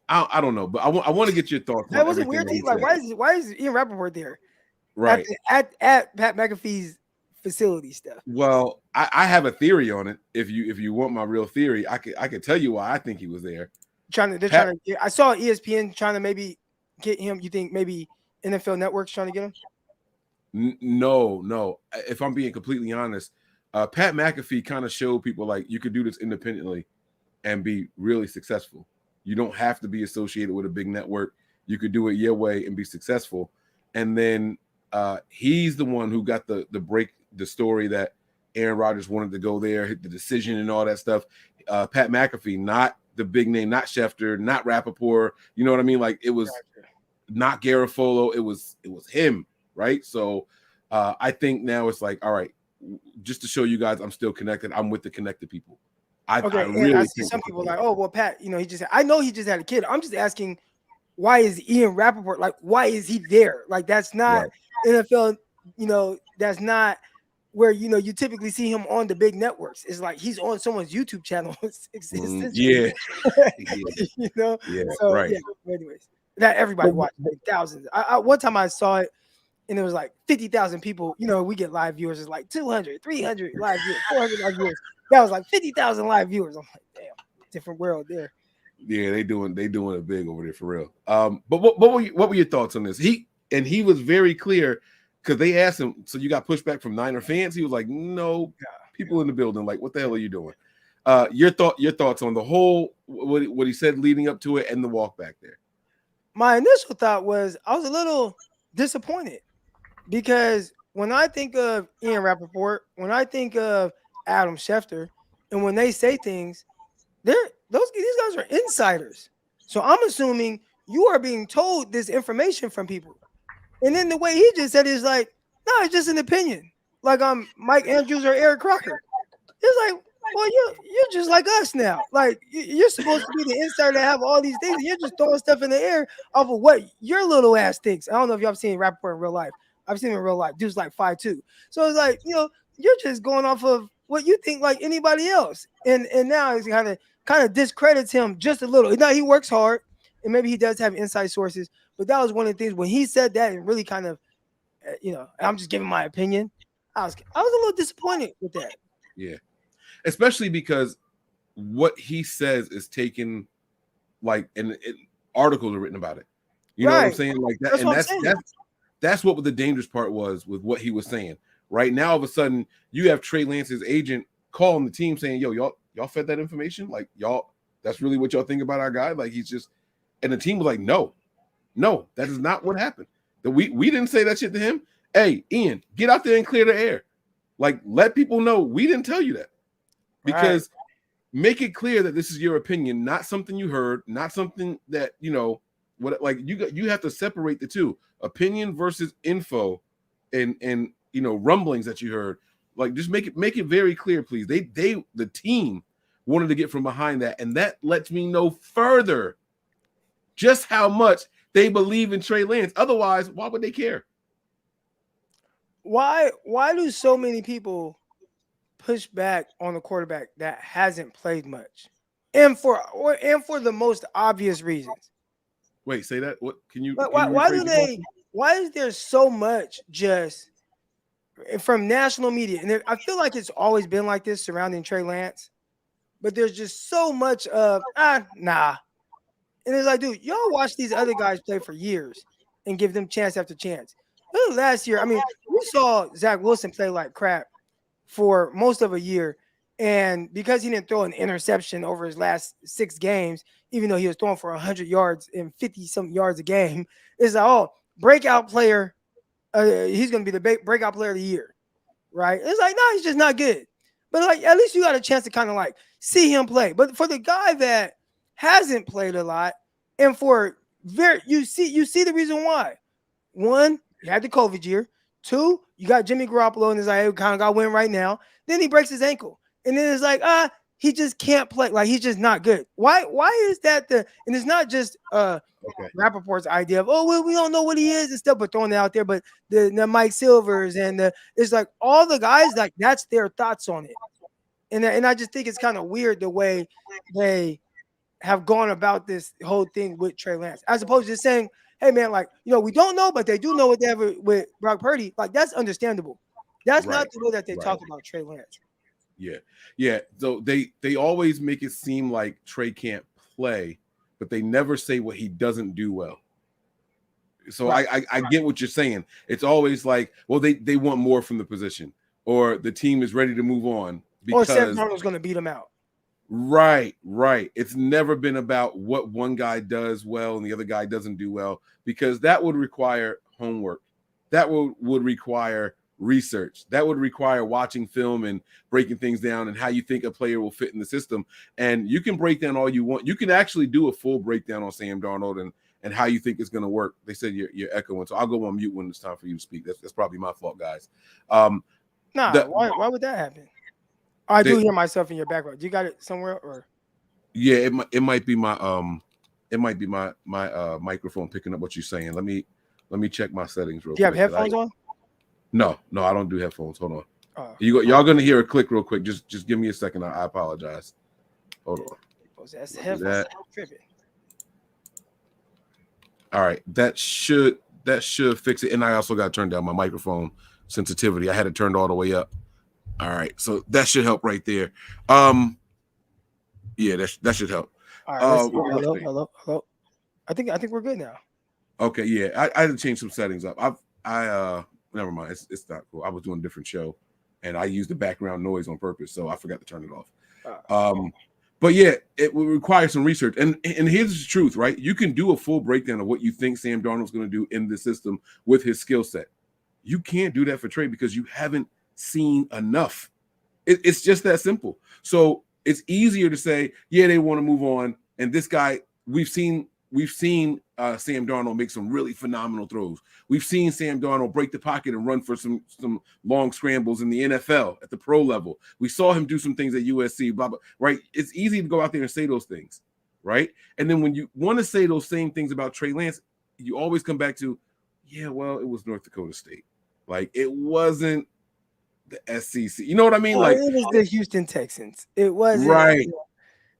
I don't know, but I want to get your thoughts. That wasn't weird. Like, why is Ian Rappaport there? Right at Pat McAfee's facility stuff. Well, I have a theory on it. If you want my real theory, I could tell you why I think he was there. I saw ESPN trying to maybe get him. You think maybe NFL Network's trying to get him? No. If I'm being completely honest, Pat McAfee kind of showed people like you could do this independently and be really successful. You don't have to be associated with a big network. You could do it your way and be successful. And then he's the one who got the story that Aaron Rodgers wanted to go there, hit the decision and all that stuff. Pat McAfee, not the big name, not Schefter, not Rappaport. You know what I mean? Like it was not Garofolo. It was him. Right. So I think now it's like, all right, just to show you guys I'm still connected. I'm with the connected people. I see some people like, oh, well, Pat, I know he just had a kid. I'm just asking, why is Ian Rappaport, like, why is he there? Like, that's not NFL, that's not where, you typically see him on the big networks. It's like he's on someone's YouTube channel. Yeah. So, right. Yeah, anyways, not everybody watched thousands. One time I saw it, and it was like 50,000 people. We get live viewers. It's like 200, 300 live viewers, 400 live viewers. That was like 50,000 live viewers. I'm like, damn, different world there. Yeah, they doing it big over there for real. But what were your thoughts on this? He was very clear because they asked him. So you got pushback from Niner fans? He was like, no, people in the building. Like, what the hell are you doing? Your thoughts on the whole what he said leading up to it and the walk back there. My initial thought was I was a little disappointed. Because when I think of Ian Rappaport, when I think of Adam Schefter, and when they say things, these guys are insiders. So I'm assuming you are being told this information from people. And then the way he just said it is like, no, it's just an opinion. Like I'm Mike Andrews or Eric Crocker. It's like, well, you're just like us now. Like you're supposed to be the insider to have all these things. And you're just throwing stuff in the air off of what your little ass thinks. I don't know if y'all seen Rappaport in real life. I've seen him in real life. Dude's like 5'2". So it's like, you're just going off of what you think like anybody else. And now it's kind of discredits him just a little. Now he works hard and maybe he does have inside sources, but that was one of the things when he said that and really kind of, I'm just giving my opinion. I was a little disappointed with that. Yeah, especially because what he says is taken like, and articles are written about it. You know what I'm saying? Like that, and that's what the dangerous part was with what he was saying. Right now, all of a sudden, you have Trey Lance's agent calling the team saying, "Yo, y'all fed that information? Like y'all, that's really what y'all think about our guy? Like he's just," and the team was like, "No, that is not what happened. That we didn't say that shit to him. Hey, Ian, get out there and clear the air. Like let people know we didn't tell you that because." Right. Make it clear that this is your opinion, not something you heard, not something that what like you have to separate the two, opinion versus info, and rumblings that you heard. Like just make it very clear, please. The team wanted to get from behind that, and that lets me know further just how much they believe in Trey Lance. Otherwise, why would they care? Why do so many people push back on a quarterback that hasn't played much, and for the most obvious reasons? Wait, say that. What can you? Why is there so much just from national media? And I feel like it's always been like this surrounding Trey Lance, but there's just so much of nah. And it's like, dude, y'all watch these other guys play for years and give them chance after chance. Last year, I mean, we saw Zach Wilson play like crap for most of a year, and because he didn't throw an interception over his last 6 games, even though he was throwing for 100 yards and 50-something yards a game, it's like, breakout player, he's going to be the breakout player of the year, right? It's like, no, he's just not good. But like, at least you got a chance to kind of like see him play. But for the guy that hasn't played a lot, and you see the reason why. 1, you had the COVID year. 2, you got Jimmy Garoppolo and it's like, kind of got win right now. Then he breaks his ankle. And then it's like, he just can't play. Like, he's just not good. Why is that and it's not just Rappaport's idea of, we don't know what he is and stuff, but throwing it out there. But the Mike Silvers and it's like all the guys, like that's their thoughts on it. And I just think it's kind of weird the way they have gone about this whole thing with Trey Lance, as opposed to just saying, hey man, like, we don't know, but they do know what they have with Brock Purdy. Like, that's understandable. That's not the way that they talk about Trey Lance. Yeah. So they always make it seem like Trey can't play, but they never say what he doesn't do well. So I get what you're saying. It's always like, well, they want more from the position, or the team is ready to move on because Sam Darnold's going to beat him out. Right. It's never been about what one guy does well and the other guy doesn't do well, because that would require homework. That would require research. That would require watching film and breaking things down and how you think a player will fit in the system. And you can break down all you want. You can actually do a full breakdown on Sam Darnold and how you think it's going to work. They said you're echoing, so I'll go on mute when it's time for you to speak. That's probably my fault, guys. Why would that happen? I do hear myself in your background. Do you got it somewhere, or? Yeah, it might be my microphone picking up what you're saying. Let me check my settings real quick. Do you have headphones on? No, I don't do headphones. Hold on. Y'all gonna hear a click real quick. Just give me a second. I apologize. Hold on. That's headphones. All right, that should fix it. And I also got to turn down my microphone sensitivity. I had it turned all the way up. All right, so that should help right there. Yeah, that should help. All right, hello. I think we're good now. Okay, yeah, I had to change some settings up. Never mind. It's not cool. I was doing a different show, and I used the background noise on purpose, so I forgot to turn it off. But yeah, it will require some research. And here's the truth, right? You can do a full breakdown of what you think Sam Darnold's going to do in the system with his skill set. You can't do that for Trey because you haven't seen enough. It's just that simple. So it's easier to say, yeah, they want to move on. And this guy, we've seen Sam Darnold make some really phenomenal throws. We've seen Sam Darnold break the pocket and run for some long scrambles in the NFL at the pro level. We saw him do some things at USC, blah, blah, right? It's easy to go out there and say those things, right? And then when you want to say those same things about Trey Lance, you always come back to, yeah, well, it was North Dakota State. Like, it wasn't the SEC. You know what I mean? It was the Houston Texans. It wasn't right.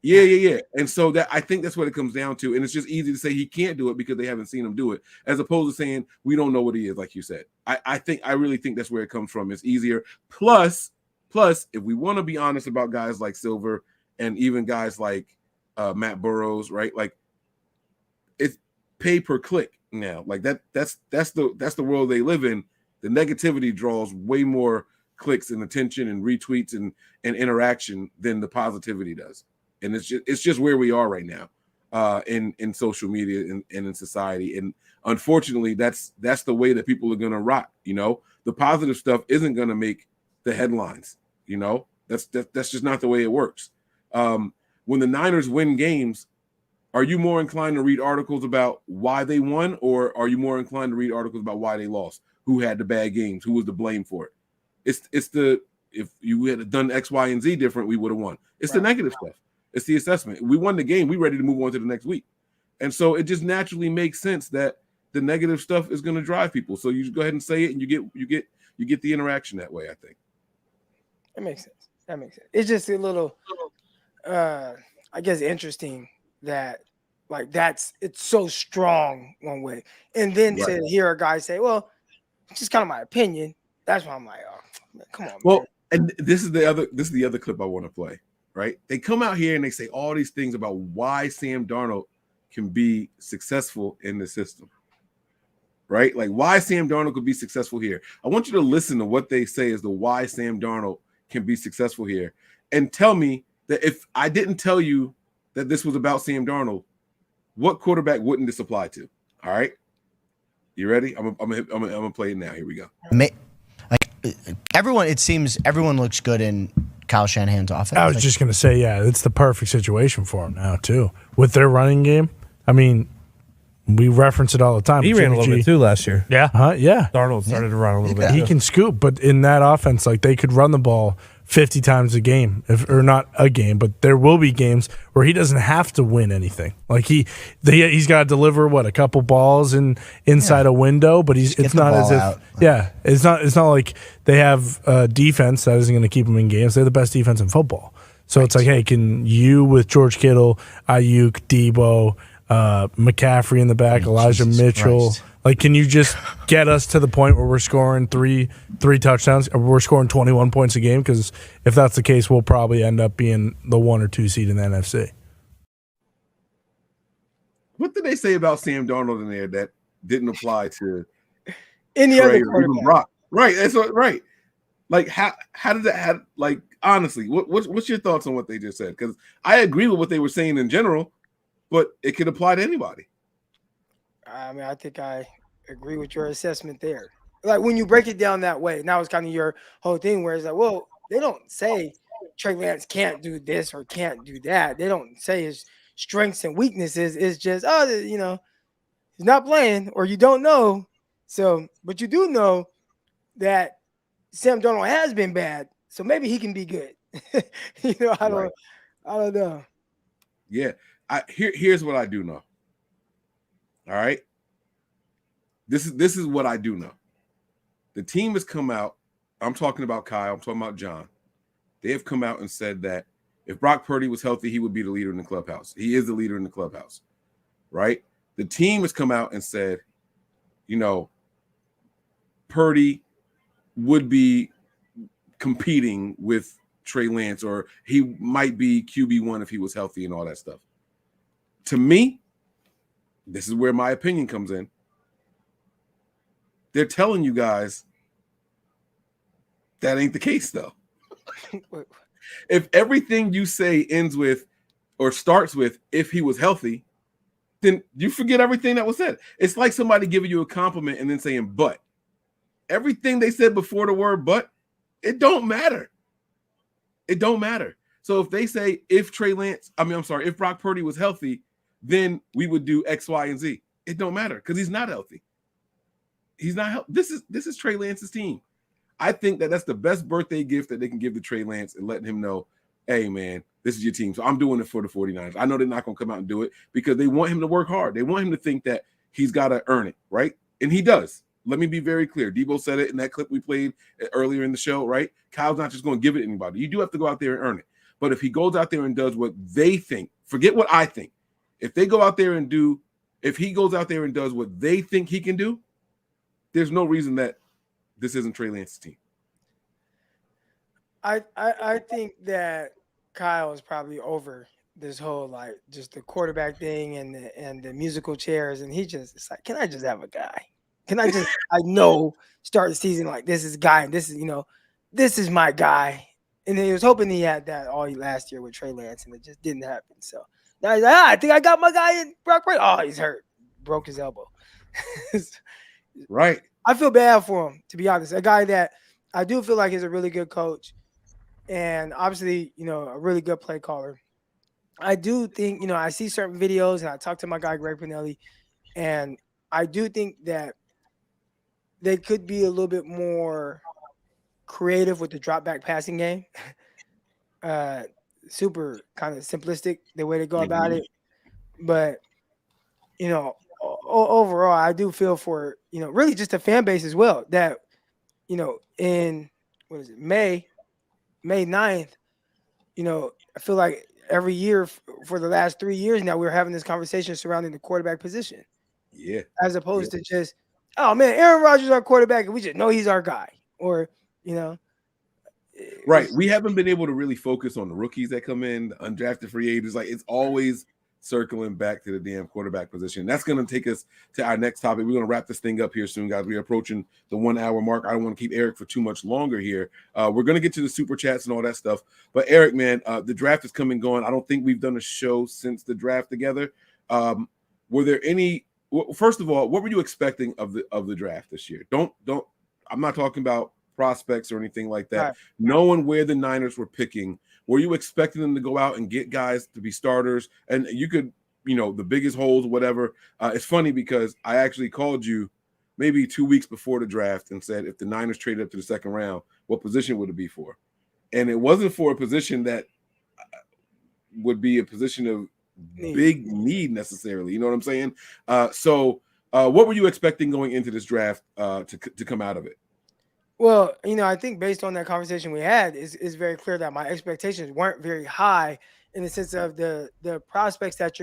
Yeah. And so that I think that's what it comes down to. And it's just easy to say he can't do it because they haven't seen him do it, as opposed to saying we don't know what he is, like you said. I really think that's where it comes from. It's easier. Plus, if we want to be honest about guys like Silver and even guys like Matt Burrows, right? Like it's pay per click now. Like that's the world they live in. The negativity draws way more clicks and attention and retweets and interaction than the positivity does. And it's just where we are right now in social media and in society. And unfortunately, that's the way that people are gonna rock. You know, the positive stuff isn't gonna make the headlines. You know, that's just not the way it works. When the Niners win games, are you more inclined to read articles about why they won, or are you more inclined to read articles about why they lost? Who had the bad games? Who was to blame for it? It's the if you had done X, Y, and Z different, we would have won. It's the negative stuff. It's the assessment. We won the game. We ready to move on to the next week. And so it just naturally makes sense that the negative stuff is going to drive people. So you just go ahead and say it, and you get the interaction that way, I think. That makes sense. It's just a little I guess interesting that like it's so strong one way. And then to hear a guy say, well, it's just kind of my opinion. That's why I'm like, oh man, come on. Well, man. and this is the other clip I want to play. Right? They come out here and they say all these things about why Sam Darnold can be successful in the system. Right? Like why Sam Darnold could be successful here. I want you to listen to what they say is the why Sam Darnold can be successful here, and tell me that if I didn't tell you that this was about Sam Darnold, what quarterback wouldn't this apply to? All right, you ready? I'm gonna play it now. Here we go. It seems everyone looks good in Kyle Shanahan's offense. I was just gonna say, yeah, it's the perfect situation for him now too with their running game. I mean, we reference it all the time. He ran a little bit too last year. Yeah, yeah. Darnold started to run a little bit. He can scoop, but in that offense, like they could run the ball 50 times a game, or not a game, but there will be games where he doesn't have to win anything. Like he's got to deliver a couple balls inside a window, but it's not as if it's not like they have a defense that isn't going to keep them in games. They're the best defense in football. So it's like, hey, can you with George Kittle, Ayuk, Debo, McCaffrey in the back, Elijah Mitchell. Christ. Like, can you just get us to the point where we're scoring three touchdowns, or we're scoring 21 points a game? Because if that's the case, we'll probably end up being the 1 or 2 seed in the NFC. What did they say about Sam Darnold in there that didn't apply to any other quarterback? Right, that's what. Right, like how did that have? Like honestly, what's your thoughts on what they just said? Because I agree with what they were saying in general, but it could apply to anybody. I mean, I think I agree with your assessment there. Like when you break it down that way, now it's kind of your whole thing where it's like, well, they don't say Trey Lance can't do this or can't do that. They don't say his strengths and weaknesses. It's just, he's not playing, or you don't know. So, but you do know that Sam Darnold has been bad, so maybe he can be good. I don't know. Yeah, here's what I do know. All right. This is what I do know. The team has come out. I'm talking about Kyle. I'm talking about John. They have come out and said that if Brock Purdy was healthy, he would be the leader in the clubhouse. He is the leader in the clubhouse, right? The team has come out and said, Purdy would be competing with Trey Lance, or he might be QB1 if he was healthy and all that stuff. To me, this is where my opinion comes in. They're telling you guys that ain't the case, though. If everything you say ends with or starts with if he was healthy, then you forget everything that was said. It's like somebody giving you a compliment and then saying but. Everything they said before the word but, it don't matter. It don't matter. So if they say if if Brock Purdy was healthy, then we would do X, Y, and Z. It don't matter because he's not healthy. He's not healthy. This is Trey Lance's team. I think that's the best birthday gift that they can give to Trey Lance, and letting him know, hey, man, this is your team. So I'm doing it for the 49ers. I know they're not going to come out and do it because they want him to work hard. They want him to think that he's got to earn it, right? And he does. let me be very clear. Debo said it in that clip we played earlier in the show, right? Kyle's not just going to give it to anybody. You do have to go out there and earn it. But if he goes out there and does what they think, forget what I think. If he goes out there and does what they think he can do, there's no reason that this isn't Trey Lance's team. I think that Kyle is probably over this whole like just the quarterback thing and the musical chairs, and it's like, can I just have a guy? Can I just start the season like this is a guy and this is my guy. And then he was hoping he had that all last year with Trey Lance, and it just didn't happen. So now he's like, I think I got my guy in Brock Purdy. Oh, he's hurt. Broke his elbow. Right. I feel bad for him, to be honest. A guy that I do feel like is a really good coach and obviously, a really good play caller. I do think, I see certain videos and I talk to my guy, Greg Pinelli, and I do think that they could be a little bit more creative with the drop back passing game. Super kind of simplistic the way they go about it. But, overall, I do feel for, really just the fan base as well that, in May 9th, I feel like every year for the last 3 years now, we're having this conversation surrounding the quarterback position. Yeah. As opposed to just, oh man, Aaron Rodgers is our quarterback and we just know he's our guy. Or, Right. We haven't been able to really focus on the rookies that come in, the undrafted free agents. Like it's always circling back to the damn quarterback position. That's going to take us to our next topic. We're going to wrap this thing up here soon, guys. We're approaching the 1 hour mark. I don't want to keep Eric for too much longer here. We're going to get to the super chats and all that stuff. But Eric, man, the draft is coming going. I don't think we've done a show since the draft together. Were there any? First of all, what were you expecting of the draft this year? Don't. I'm not talking about prospects or anything like that. Right. Knowing where the Niners were picking, were you expecting them to go out and get guys to be starters? And you could, the biggest holes, whatever. It's funny because I actually called you maybe 2 weeks before the draft and said, if the Niners traded up to the second round, what position would it be for? And it wasn't for a position that would be a position of big need necessarily. You know what I'm saying? So what were you expecting going into this draft to come out of it? Well, I think based on that conversation we had, it's very clear that my expectations weren't very high in the sense of the prospects that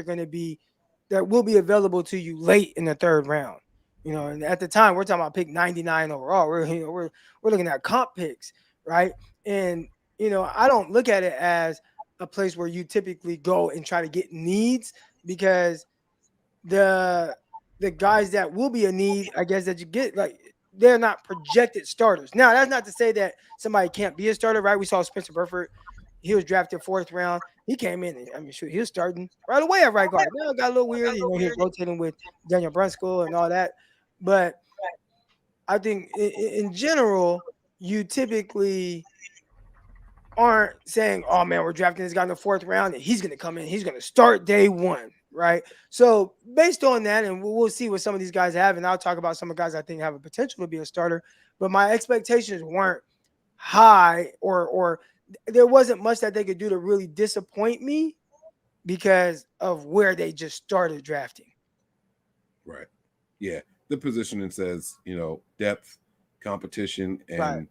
that will be available to you late in the third round. And at the time we're talking about pick 99 overall. We're looking at comp picks, right? And I don't look at it as a place where you typically go and try to get needs, because the guys that will be a need, I guess, that you get, like, they're not projected starters. Now, that's not to say that somebody can't be a starter, right? We saw Spencer Burford. He was drafted 4th round. He came in, and he was starting right away at right guard. Now it got a little weird. He was rotating with Daniel Brunskill and all that. But I think in general, you typically aren't saying, oh, man, we're drafting this guy in the 4th round, and he's going to come in. He's going to start day one. Right. So based on that, and we'll see what some of these guys have, and I'll talk about some of the guys I think have a potential to be a starter, but my expectations weren't high, or there wasn't much that they could do to really disappoint me because of where they just started drafting. Right. Yeah. The positioning says, depth, competition, and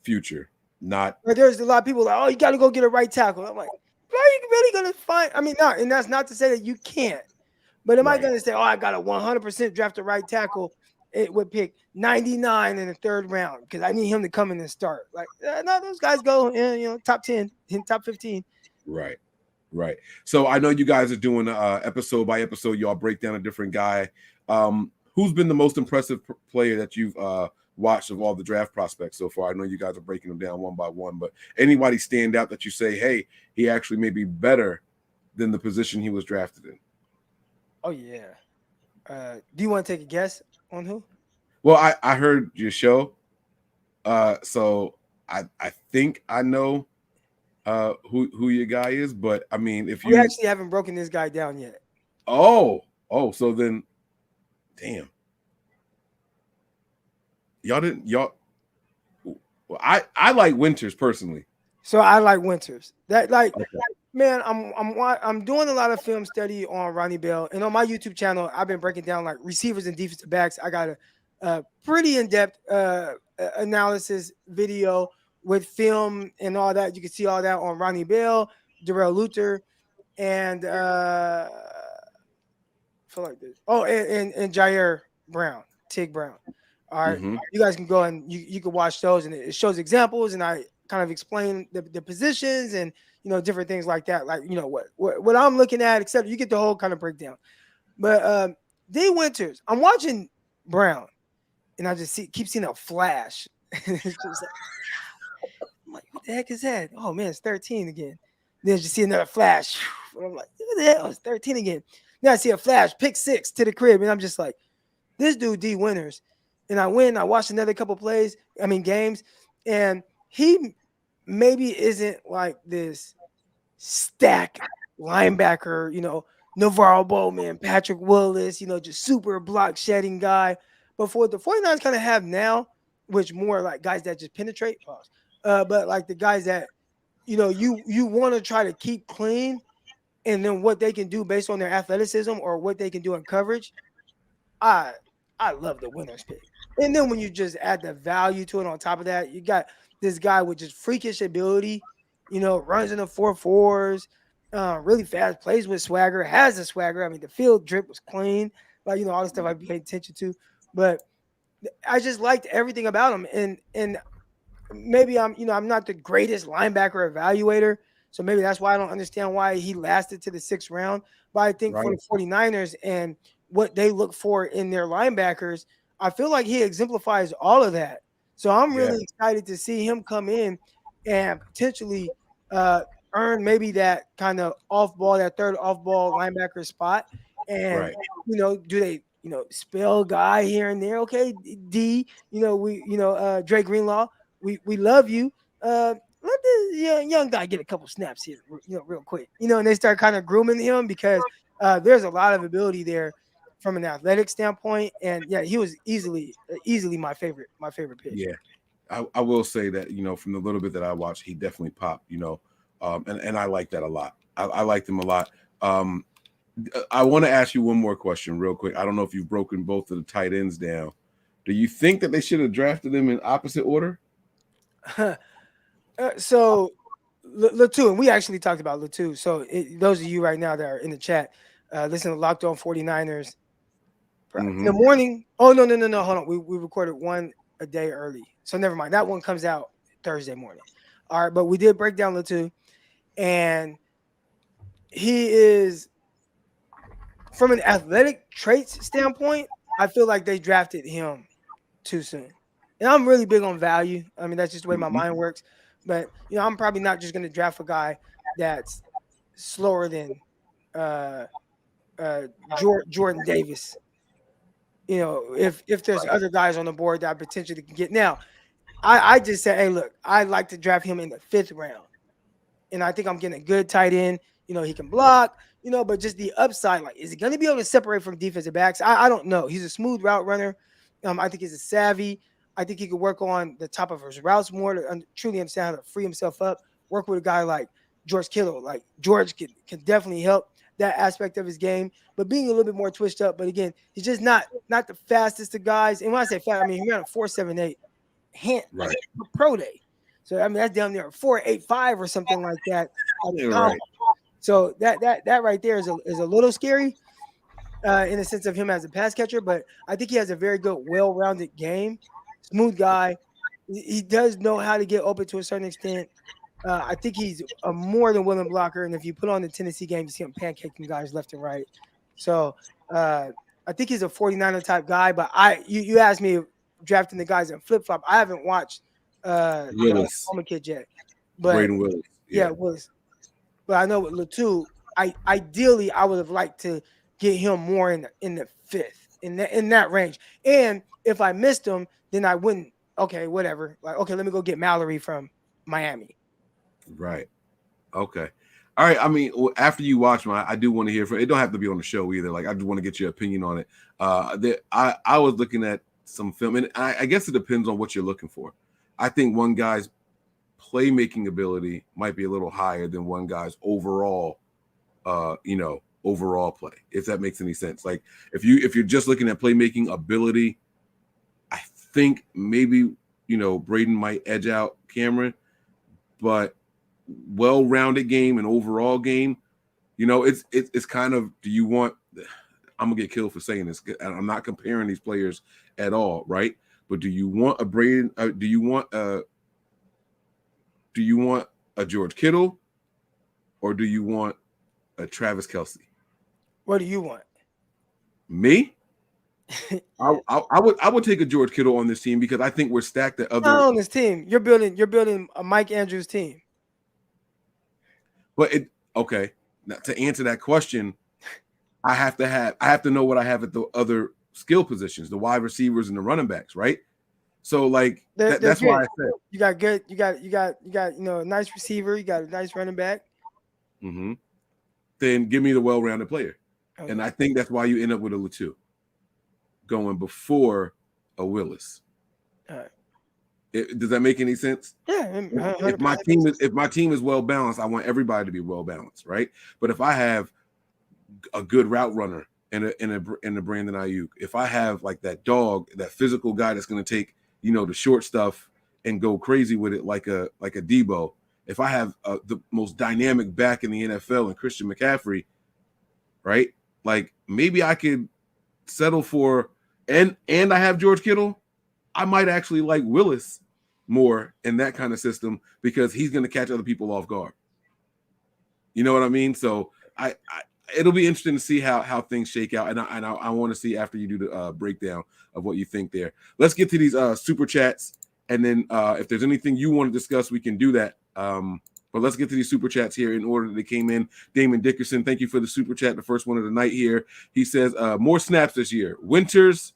future. Not. But there's a lot of people like, oh, you got to go get a right tackle. I'm like, are you really going to find? I mean, no, and that's not to say that you can't. But am I going to say, oh, I got a 100% draft a right tackle? It would pick 99 in the 3rd round because I need him to come in and start. Like, no, those guys go in, top 10, in top 15. Right. So I know you guys are doing episode by episode. Y'all break down a different guy. Who's been the most impressive player that you've watched of all the draft prospects so far? I know you guys are breaking them down one by one, but anybody stand out that you say, hey, he actually may be better than the position he was drafted in? Oh, yeah. Do you want to take a guess on who? Well, I heard your show, so I think I know who your guy is, but I mean, if you actually haven't broken this guy down yet. Oh, so then, damn. Y'all. Well, I like Winters personally. So I like Winters. Okay. Man, I'm doing a lot of film study on Ronnie Bell, and on my YouTube channel, I've been breaking down like receivers and defensive backs. I got pretty in-depth analysis video with film and all that. You can see all that on Ronnie Bell, Darrell Luther, and feel like this. Oh, and Jair Brown, Tig Brown. All right, you guys can go and you can watch those, and it shows examples, and I kind of explain the positions and different things like that. Like what I'm looking at, except you get the whole kind of breakdown. But D Winters, I'm watching Brown, and I just keep seeing a flash. It's just I'm like, what the heck is that? Oh man, it's 13 again. Then you see another flash. And I'm like, what the hell? It's 13 again. Now I see a flash, pick 6 to the crib, and I'm just like, this dude D Winters. And I watched another couple games, and he maybe isn't like this stack linebacker, Navarro Bowman, Patrick Willis, just super block shedding guy. But for the 49ers kind of have now, which more like guys that just penetrate, but like the guys that, you want to try to keep clean, and then what they can do based on their athleticism or what they can do in coverage. I love the Winters pick. And then when you just add the value to it on top of that, you got this guy with just freakish ability, runs in the 4.4s, really fast, plays with swagger, has a swagger. I mean, the field drip was clean, like, all the stuff I paid attention to. But I just liked everything about him. And maybe I'm not the greatest linebacker evaluator, so maybe that's why I don't understand why he lasted to the 6th round. But I think for the 49ers and what they look for in their linebackers, I feel like he exemplifies all of that. So I'm really excited to see him come in and potentially earn maybe that kind of that third off-ball linebacker spot. And, do they, spell guy here and there? Okay, D, Dre Greenlaw, we love you. Let this young guy get a couple snaps here, real quick. And they start kind of grooming him because there's a lot of ability there from an athletic standpoint. And he was easily my favorite pick. Yeah, I will say that, from the little bit that I watched, he definitely popped, and I like that a lot. I liked him a lot. I want to ask you one more question real quick. I don't know if you've broken both of the tight ends down. Do you think that they should have drafted them in opposite order? So Latu, and we actually talked about Latu. So those of you right now that are in the chat, listen to Locked On 49ers in the morning. Oh, no. Hold on. We recorded one a day early. So never mind. That one comes out Thursday morning. All right. But we did break down Latu, and he is, from an athletic traits standpoint, I feel like they drafted him too soon. And I'm really big on value. I mean, that's just the way my mind works. But, I'm probably not just going to draft a guy that's slower than Jordan Davis. If there's other guys on the board that I potentially can get. Now, I just said, hey, look, I'd like to draft him in the 5th round. And I think I'm getting a good tight end. He can block, but just the upside, like, is he going to be able to separate from defensive backs? I don't know. He's a smooth route runner. I think he's a savvy. I think he could work on the top of his routes more to truly understand how to free himself up, work with a guy like George Kittle. Like, George can definitely help that aspect of his game, but being a little bit more twitched up. But again, he's just not the fastest of guys. And when I say fast, I mean, he ran a 4.78 like, pro day. So, I mean, that's down there 4.85 or something like that. Right. So that right there is a little scary in the sense of him as a pass catcher, but I think he has a very good, well-rounded game. Smooth guy. He does know how to get open to a certain extent. I think he's a more than willing blocker, and if you put on the Tennessee game, you see him pancaking guys left and right. So I think he's a 49er type guy, but you asked me drafting the guys in flip-flop. I haven't watched Willis. The kid yet. But Braden Willis. Yeah, Willis. But I know with Latu, ideally I would have liked to get him more in the 5th, in that range. And if I missed him, then I wouldn't. Okay, whatever. Like, okay, let me go get Mallory from Miami. Right. Okay. All right. I mean, after you watch mine, I do want to hear from. It don't have to be on the show either. Like, I just want to get your opinion on it. I was looking at some film, and I guess it depends on what you're looking for. I think one guy's playmaking ability might be a little higher than one guy's overall play, if that makes any sense. Like, if you're just looking at playmaking ability, think maybe, Braden might edge out Cameron, but well-rounded game and overall game, it's kind of, do you want, I'm going to get killed for saying this, and I'm not comparing these players at all, right? But do you want a Braden, do you want a George Kittle, or do you want a Travis Kelce? What do you want? Me? I would take a George Kittle on this team because I think we're stacked at other. Not on this team. You're building a Mike Andrews team. But okay. Now, to answer that question, I have to know what I have at the other skill positions, the wide receivers and the running backs, right? So like that's why I said you got a nice receiver, you got a nice running back. Mm-hmm. Then give me the well-rounded player. Okay. And I think that's why you end up with a Latu going before a Willis. All right. Does that make any sense? Yeah. If my team is well balanced, I want everybody to be well balanced, right? But if I have a good route runner and a Brandon Ayuk, if I have like that dog, that physical guy that's going to take the short stuff and go crazy with it like a Debo, if I have the most dynamic back in the NFL and Christian McCaffrey, right? Like maybe I could settle for and I have George Kittle. I might actually like Willis more in that kind of system because he's going to catch other people off guard. You know what I mean? So it'll be interesting to see how things shake out, and I want to see after you do the breakdown of what you think there. Let's get to these super chats, and then if there's anything you want to discuss, we can do that. But let's get to these super chats here in order that they came in. Damon Dickerson, thank you for the super chat, the first one of the night here. He says, more snaps this year, Winters,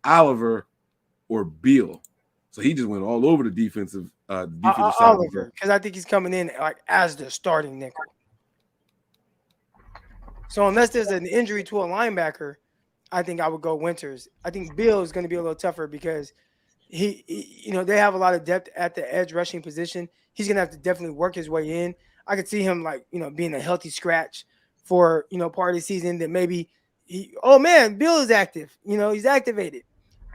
Oliver, or Beal. So he just went all over the defensive Oliver, because I think he's coming in like as the starting nickel. So unless there's an injury to a linebacker, I think I would go Winters. I think Beal is going to be a little tougher because he they have a lot of depth at the edge rushing position. He's going to have to definitely work his way in. I could see him being a healthy scratch for, part of the season that maybe Bill is active. He's activated.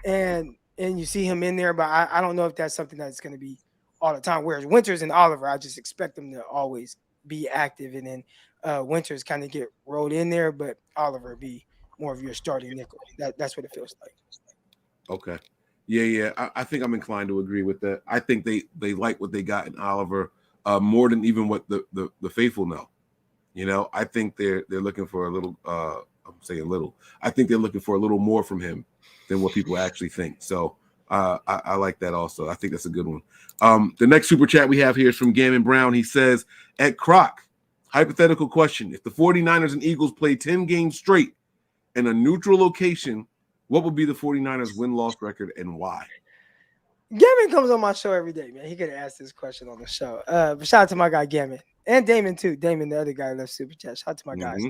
And you see him in there, but I don't know if that's something that's going to be all the time. Whereas Winters and Oliver, I just expect them to always be active, and then Winters kind of get rolled in there, but Oliver be more of your starting nickel. That's what it feels like. Okay. Yeah. I think I'm inclined to agree with that. I think they like what they got in Oliver more than even what the faithful know. I think they're looking for a little. I'm saying little. I think they're looking for a little more from him than what people actually think. So I like that also. I think that's a good one. The next super chat we have here is from Gammon Brown. He says, at Croc, hypothetical question. If the 49ers and Eagles play 10 games straight in a neutral location, what would be the 49ers win-loss record and why? Gammon comes on my show every day, man. He could have asked this question on the show. But shout out to my guy, Gammon. And Damon, too. Damon, the other guy, left super chat. Shout out to my guys.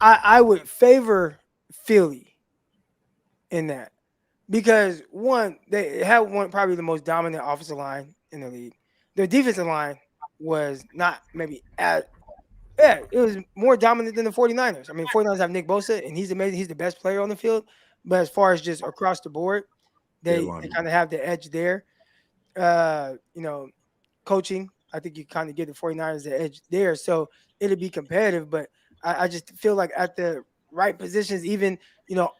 I would favor Philly in that because, one, they have probably the most dominant offensive line in the league. Their defensive line was not maybe it was more dominant than the 49ers. I mean, 49ers have Nick Bosa, and he's amazing. He's the best player on the field. But as far as just across the board, they kind of have the edge there. Coaching, I think you kind of give the 49ers the edge there. So it'll be competitive, but I just feel like at the right positions, even,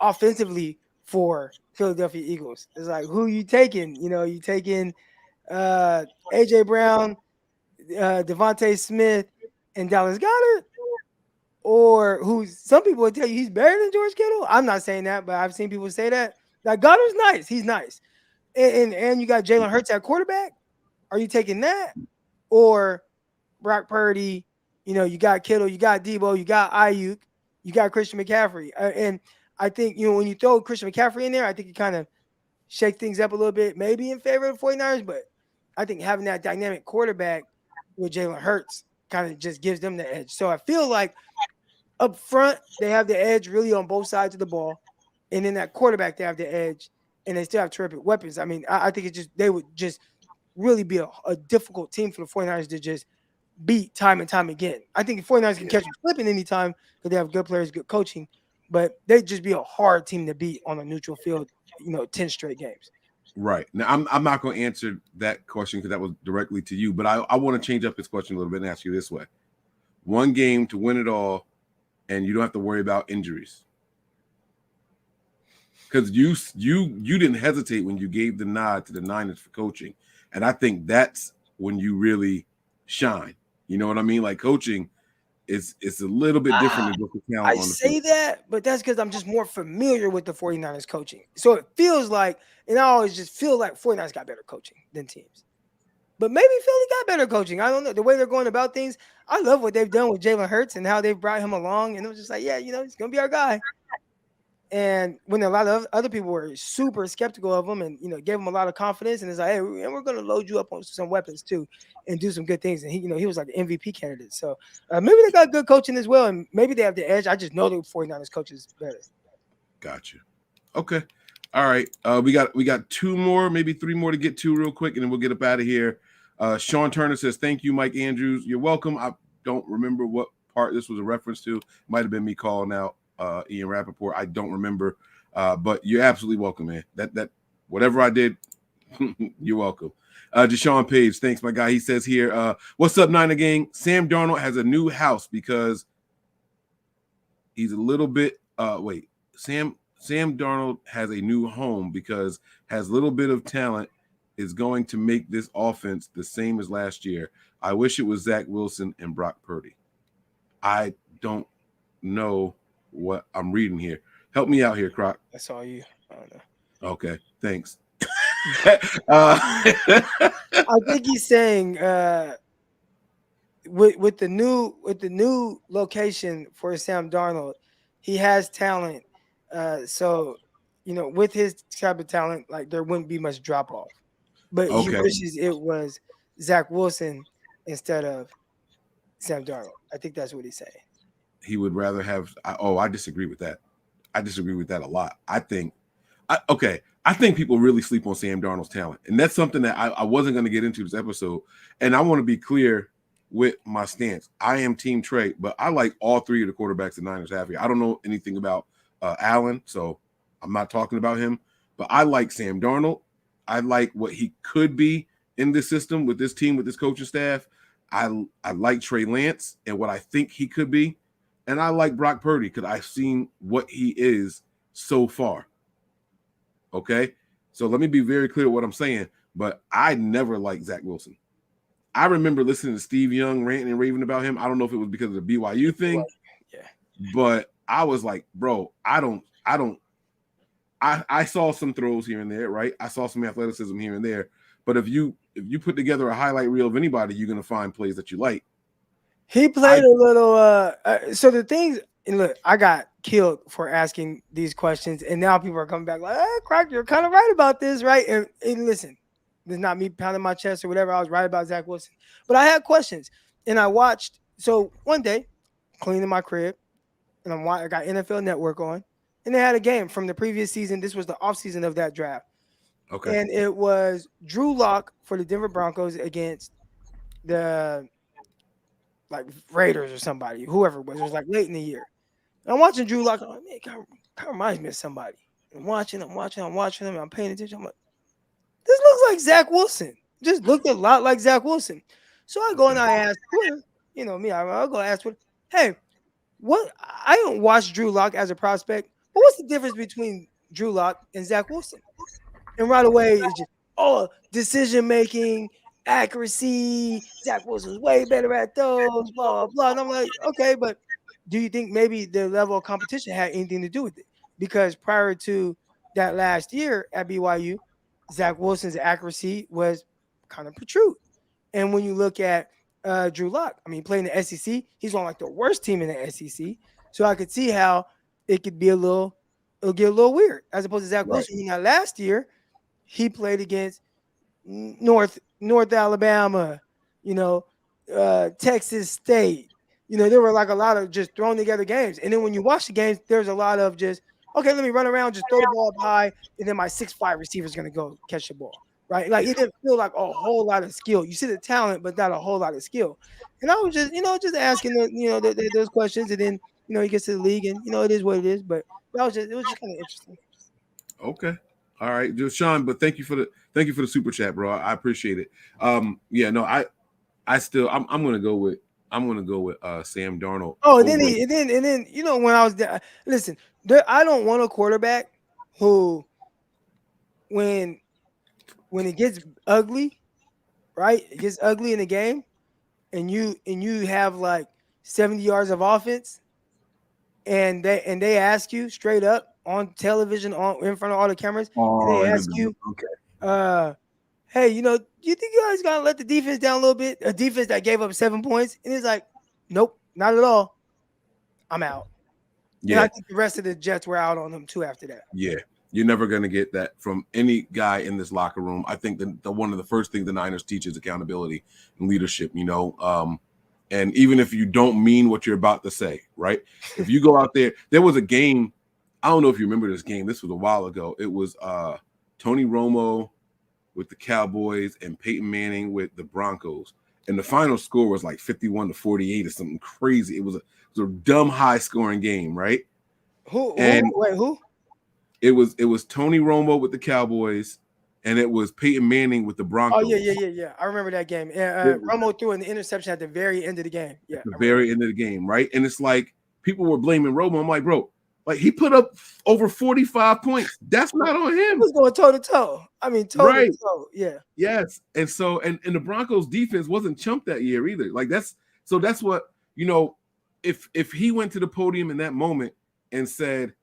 offensively for Philadelphia Eagles, it's like, who you taking? You taking A.J. Brown, Devontae Smith, and Dallas Goedert, or some people would tell you he's better than George Kittle. I'm not saying that, but I've seen people say that. Like, Goddard's nice. He's nice. And you got Jalen Hurts at quarterback. Are you taking that? Or Brock Purdy, you got Kittle, you got Debo, you got Ayuk, you got Christian McCaffrey. And I think, when you throw Christian McCaffrey in there, I think you kind of shake things up a little bit, maybe in favor of the 49ers, but I think having that dynamic quarterback with Jalen Hurts kind of just gives them the edge. So I feel like up front, they have the edge really on both sides of the ball. And then that quarterback, they have the edge, and they still have terrific weapons. I mean, I think they would just really be a difficult team for the 49ers to just beat time and time again. I think the 49ers can catch them flipping anytime because they have good players, good coaching, but they'd just be a hard team to beat on a neutral field, 10 straight games. Right. Now, I'm not going to answer that question because that was directly to you, but I want to change up his question a little bit and ask you this way. One game to win it all, and you don't have to worry about injuries. Because you didn't hesitate when you gave the nod to the Niners for coaching. And I think that's when you really shine. You know what I mean? Like coaching it's a little bit different than just the talent I on the say field. that, but that's because I'm just more familiar with the 49ers coaching. So it feels like, and I always just feel like 49ers got better coaching than teams. But maybe Philly got better coaching. I don't know. The way they're going about things, I love what they've done with Jalen Hurts and how they've brought him along. And it was just like, yeah, he's going to be our guy. And when a lot of other people were super skeptical of him and, gave him a lot of confidence and it's like, hey, we're going to load you up on some weapons too and do some good things. And he was like an MVP candidate. So maybe they got good coaching as well. And maybe they have the edge. I just know the 49ers coaches better. Gotcha. Okay. All right. We got two more, maybe three more to get to real quick, and then we'll get up out of here. Sean Turner says, thank you, Mike Andrews. You're welcome. I don't remember what part this was a reference to. Might have been me calling out Ian Rappaport. I don't remember. But you're absolutely welcome, man. That whatever I did, you're welcome. Deshaun Page, thanks, my guy. He says here, what's up, Niner gang? Sam Darnold has a new house because he's a little bit Sam Darnold has a new home because has a little bit of talent, is going to make this offense the same as last year. I wish it was Zach Wilson and Brock Purdy. I don't know what I'm reading here. Help me out here, Croc. That's all you. I don't know. Okay, thanks. I think he's saying with the new location for Sam Darnold, he has talent. So with his type of talent, like there wouldn't be much drop off. But he wishes it was Zach Wilson instead of Sam Darnold. I think that's what he's saying. He would rather have. I disagree with that. I disagree with that a lot. I think people really sleep on Sam Darnold's talent, and that's something that I wasn't going to get into this episode. And I want to be clear with my stance. I am Team Trey, but I like all three of the quarterbacks the Niners have here. I don't know anything about Allen, so I'm not talking about him. But I like Sam Darnold. I like what he could be in this system with this team, with this coaching staff. I like Trey Lance and what I think he could be. And I like Brock Purdy because I've seen what he is so far. Okay? So let me be very clear what I'm saying. But I never liked Zach Wilson. I remember listening to Steve Young ranting and raving about him. I don't know if it was because of the BYU thing. Yeah. But I was like, bro, I saw some throws here and there, right? I saw some athleticism here and there. But if you put together a highlight reel of anybody, you're going to find plays that you like. He played a little so the things, and look, I got killed for asking these questions, and now people are coming back like, Croc, you're kind of right about this, right? And listen, this is not me pounding my chest or whatever. I was right about Zach Wilson. But I had questions, and I watched. So one day, cleaning my crib, and I got NFL Network on, and they had a game from the previous season. This was the offseason of that draft. Okay. And it was Drew Lock for the Denver Broncos against the Raiders or somebody, whoever it was. It was like late in the year. And I'm watching Drew Lock. I'm like, man, kind of reminds me of somebody. I'm watching him. I'm paying attention. I'm like, this looks like Zach Wilson. Just looked a lot like Zach Wilson. So I go and I ask Twitter, me, I'll go ask Twitter, hey, what? I don't watch Drew Lock as a prospect, but what's the difference between Drew Lock and Zach Wilson? And right away, it's just, decision making, accuracy. Zach Wilson's way better at those, blah, blah, blah. And I'm like, okay, but do you think maybe the level of competition had anything to do with it? Because prior to that last year at BYU, Zach Wilson's accuracy was kind of protrude. And when you look at Drew Lock, I mean, playing the SEC, he's on like the worst team in the SEC. So I could see how it could be it'll get a little weird as opposed to Zach Wilson. Now, last year, he played against North Alabama, Texas State. There were like a lot of just thrown together games. And then when you watch the games, there's a lot of just, okay, let me run around, just throw the ball up high, and then my 6'5" receiver is going to go catch the ball. right? Like it didn't feel like a whole lot of skill. You see the talent, but not a whole lot of skill. And I was just, just asking those questions, and then he gets to the league, and it is what it is. But it was just kind of interesting. Okay. All right, just Sean, but thank you for the super chat, bro. I appreciate it. I'm gonna go with Sam Darnold. Oh, and then when I was there, listen, I don't want a quarterback who, when it gets ugly, right? It gets ugly in the game, and you have like 70 yards of offense, and they ask you straight up on television, in front of all the cameras, and they ask you, hey, do you think you guys gotta let the defense down a little bit? A defense that gave up 7 points, and it's like, nope, not at all. I'm out. Yeah, and I think the rest of the Jets were out on them too after that. Yeah. You're never going to get that from any guy in this locker room. I think the one of the first things the Niners teach is accountability and leadership, and even if you don't mean what you're about to say, right? If you go out there was a game. I don't know if you remember this game. This was a while ago. It was Tony Romo with the Cowboys and Peyton Manning with the Broncos. And the final score was like 51-48 or something crazy. It was a dumb high scoring game, right? Who? It was Tony Romo with the Cowboys, and it was Peyton Manning with the Broncos. Oh, yeah. I remember that game. Romo threw an interception at the very end of the game. Yeah, the very end of the game, right? And it's like people were blaming Romo. I'm like, bro, like he put up over 45 points. That's not on him. He was going toe to toe. I mean, toe to toe. Yeah. Yes, and so and the Broncos defense wasn't chump that year either. Like that's what if he went to the podium in that moment and said,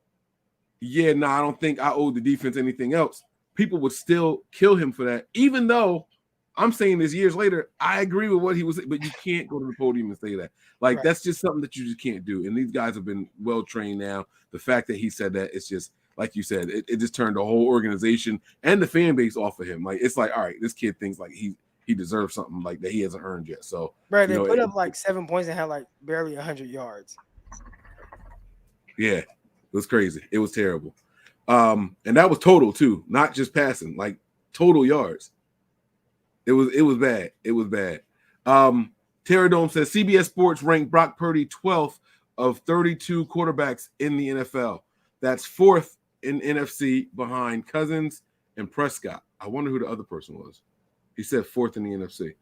yeah, I don't think I owe the defense anything else, people would still kill him for that. Even though I'm saying this years later, I agree with what he was saying, but you can't go to the podium and say that. Like, that's just something that you just can't do. And these guys have been well-trained now. The fact that he said that, it's just, like you said, it just turned the whole organization and the fan base off of him. Like, it's like, all right, this kid thinks like he deserves something like that he hasn't earned yet. So, they put up like 7 points and had like barely 100 yards. Yeah. It was crazy. It was terrible. And that was total too, not just passing, like total yards. It was bad. It was bad. Terradome says CBS Sports ranked Brock Purdy 12th of 32 quarterbacks in the NFL. That's 4th in NFC behind Cousins and Prescott. I wonder who the other person was. He said 4th in the NFC.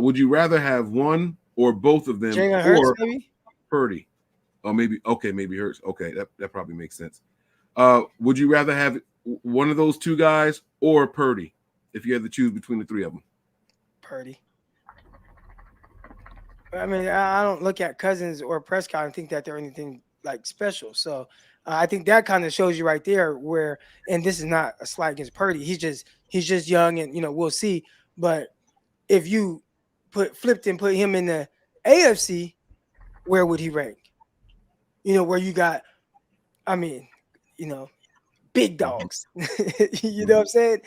Would you rather have one or both of them or Purdy? Oh, maybe Hurts. Okay, that probably makes sense. Would you rather have one of those two guys or Purdy if you had to choose between the three of them? Purdy. I mean, I don't look at Cousins or Prescott and think that they're anything like special. So I think that kind of shows you right there where, and this is not a slight against Purdy. He's just young, and we'll see. But if you put him in the AFC, where would he rank? Where you got, big dogs. You know what I'm saying?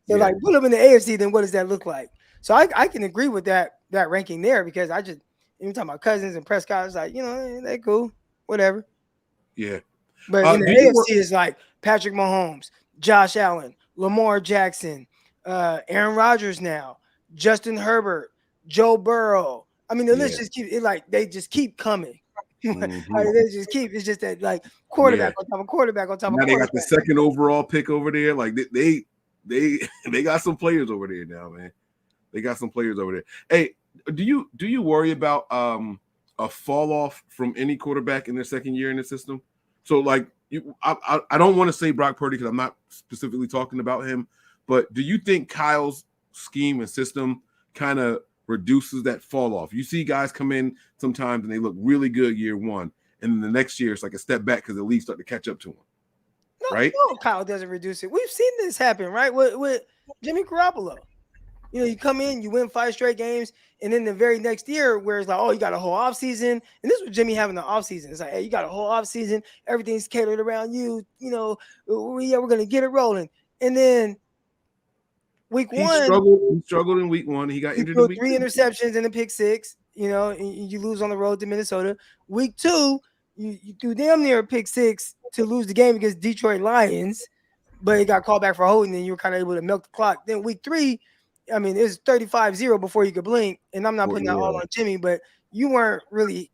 So like put him in the AFC, then what does that look like? So I can agree with that ranking there, because even talking about Cousins and Prescott, it's like, they're cool, whatever. Yeah. But in the AFC, it's like Patrick Mahomes, Josh Allen, Lamar Jackson, Aaron Rodgers now, Justin Herbert, Joe Burrow. I mean, the list just they just keep coming. Mm-hmm. It's just that like quarterback on top of quarterback on top of quarterback. They got the second overall pick over there. Like they got some players over there now, man. They got some players over there. Hey, do you worry about a fall off from any quarterback in their second year in the system? So like I don't want to say Brock Purdy because I'm not specifically talking about him, but do you think Kyle's scheme and system kind of reduces that fall off? You see guys come in sometimes and they look really good year one, and then the next year it's like a step back because the league start to catch up to them. Right? No, Kyle doesn't reduce it. We've seen this happen, right? With Jimmy Garoppolo. You come in, you win 5 straight games, and then the very next year, where it's like, oh, you got a whole offseason. And this was Jimmy having the offseason. It's like, hey, you got a whole offseason. Everything's catered around you. We're going to get it rolling. And then week one. He struggled in week one. He got injured in week 3 interceptions and a pick 6, and you lose on the road to Minnesota. Week 2, you threw damn near a pick 6 to lose the game against Detroit Lions. but it got called back for holding, and you were kind of able to milk the clock. Then week 3, I mean, it was 35-0 before you could blink, and I'm not putting that all on Jimmy, but you weren't really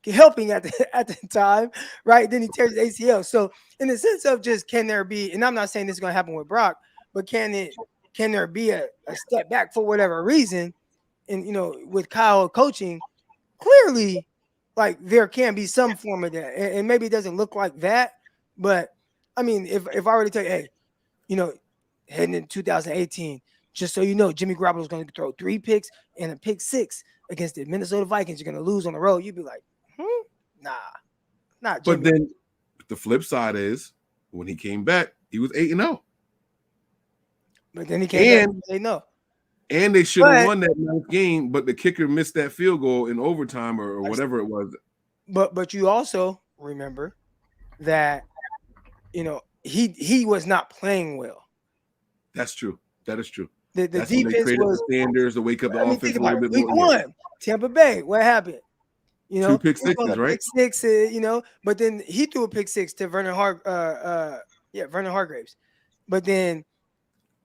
helping at the time, right? Then he tears his ACL. So in the sense of just can there be, and I'm not saying this is going to happen with Brock, but can there be a step back for whatever reason? And, with Kyle coaching, clearly, like, there can be some form of that. And maybe it doesn't look like that, but, I mean, if I were to tell you, hey, heading into 2018, just so you know, Jimmy Garoppolo is going to throw 3 picks and a pick 6 against the Minnesota Vikings. You're going to lose on the road. You'd be like, nah, not Jimmy. But then the flip side is when he came back, he was 8-0. But then he came back and 8-0. And they should have won that 9th game, but the kicker missed that field goal in overtime or whatever it was. But you also remember that, he was not playing well. That's true. That is true. The defense was Sanders to wake up the offense a little bit week more. 1, Tampa Bay. What happened? 2 pick sixes, right? Pick 6, but then he threw a pick 6 to Vernon Hargreaves. But then,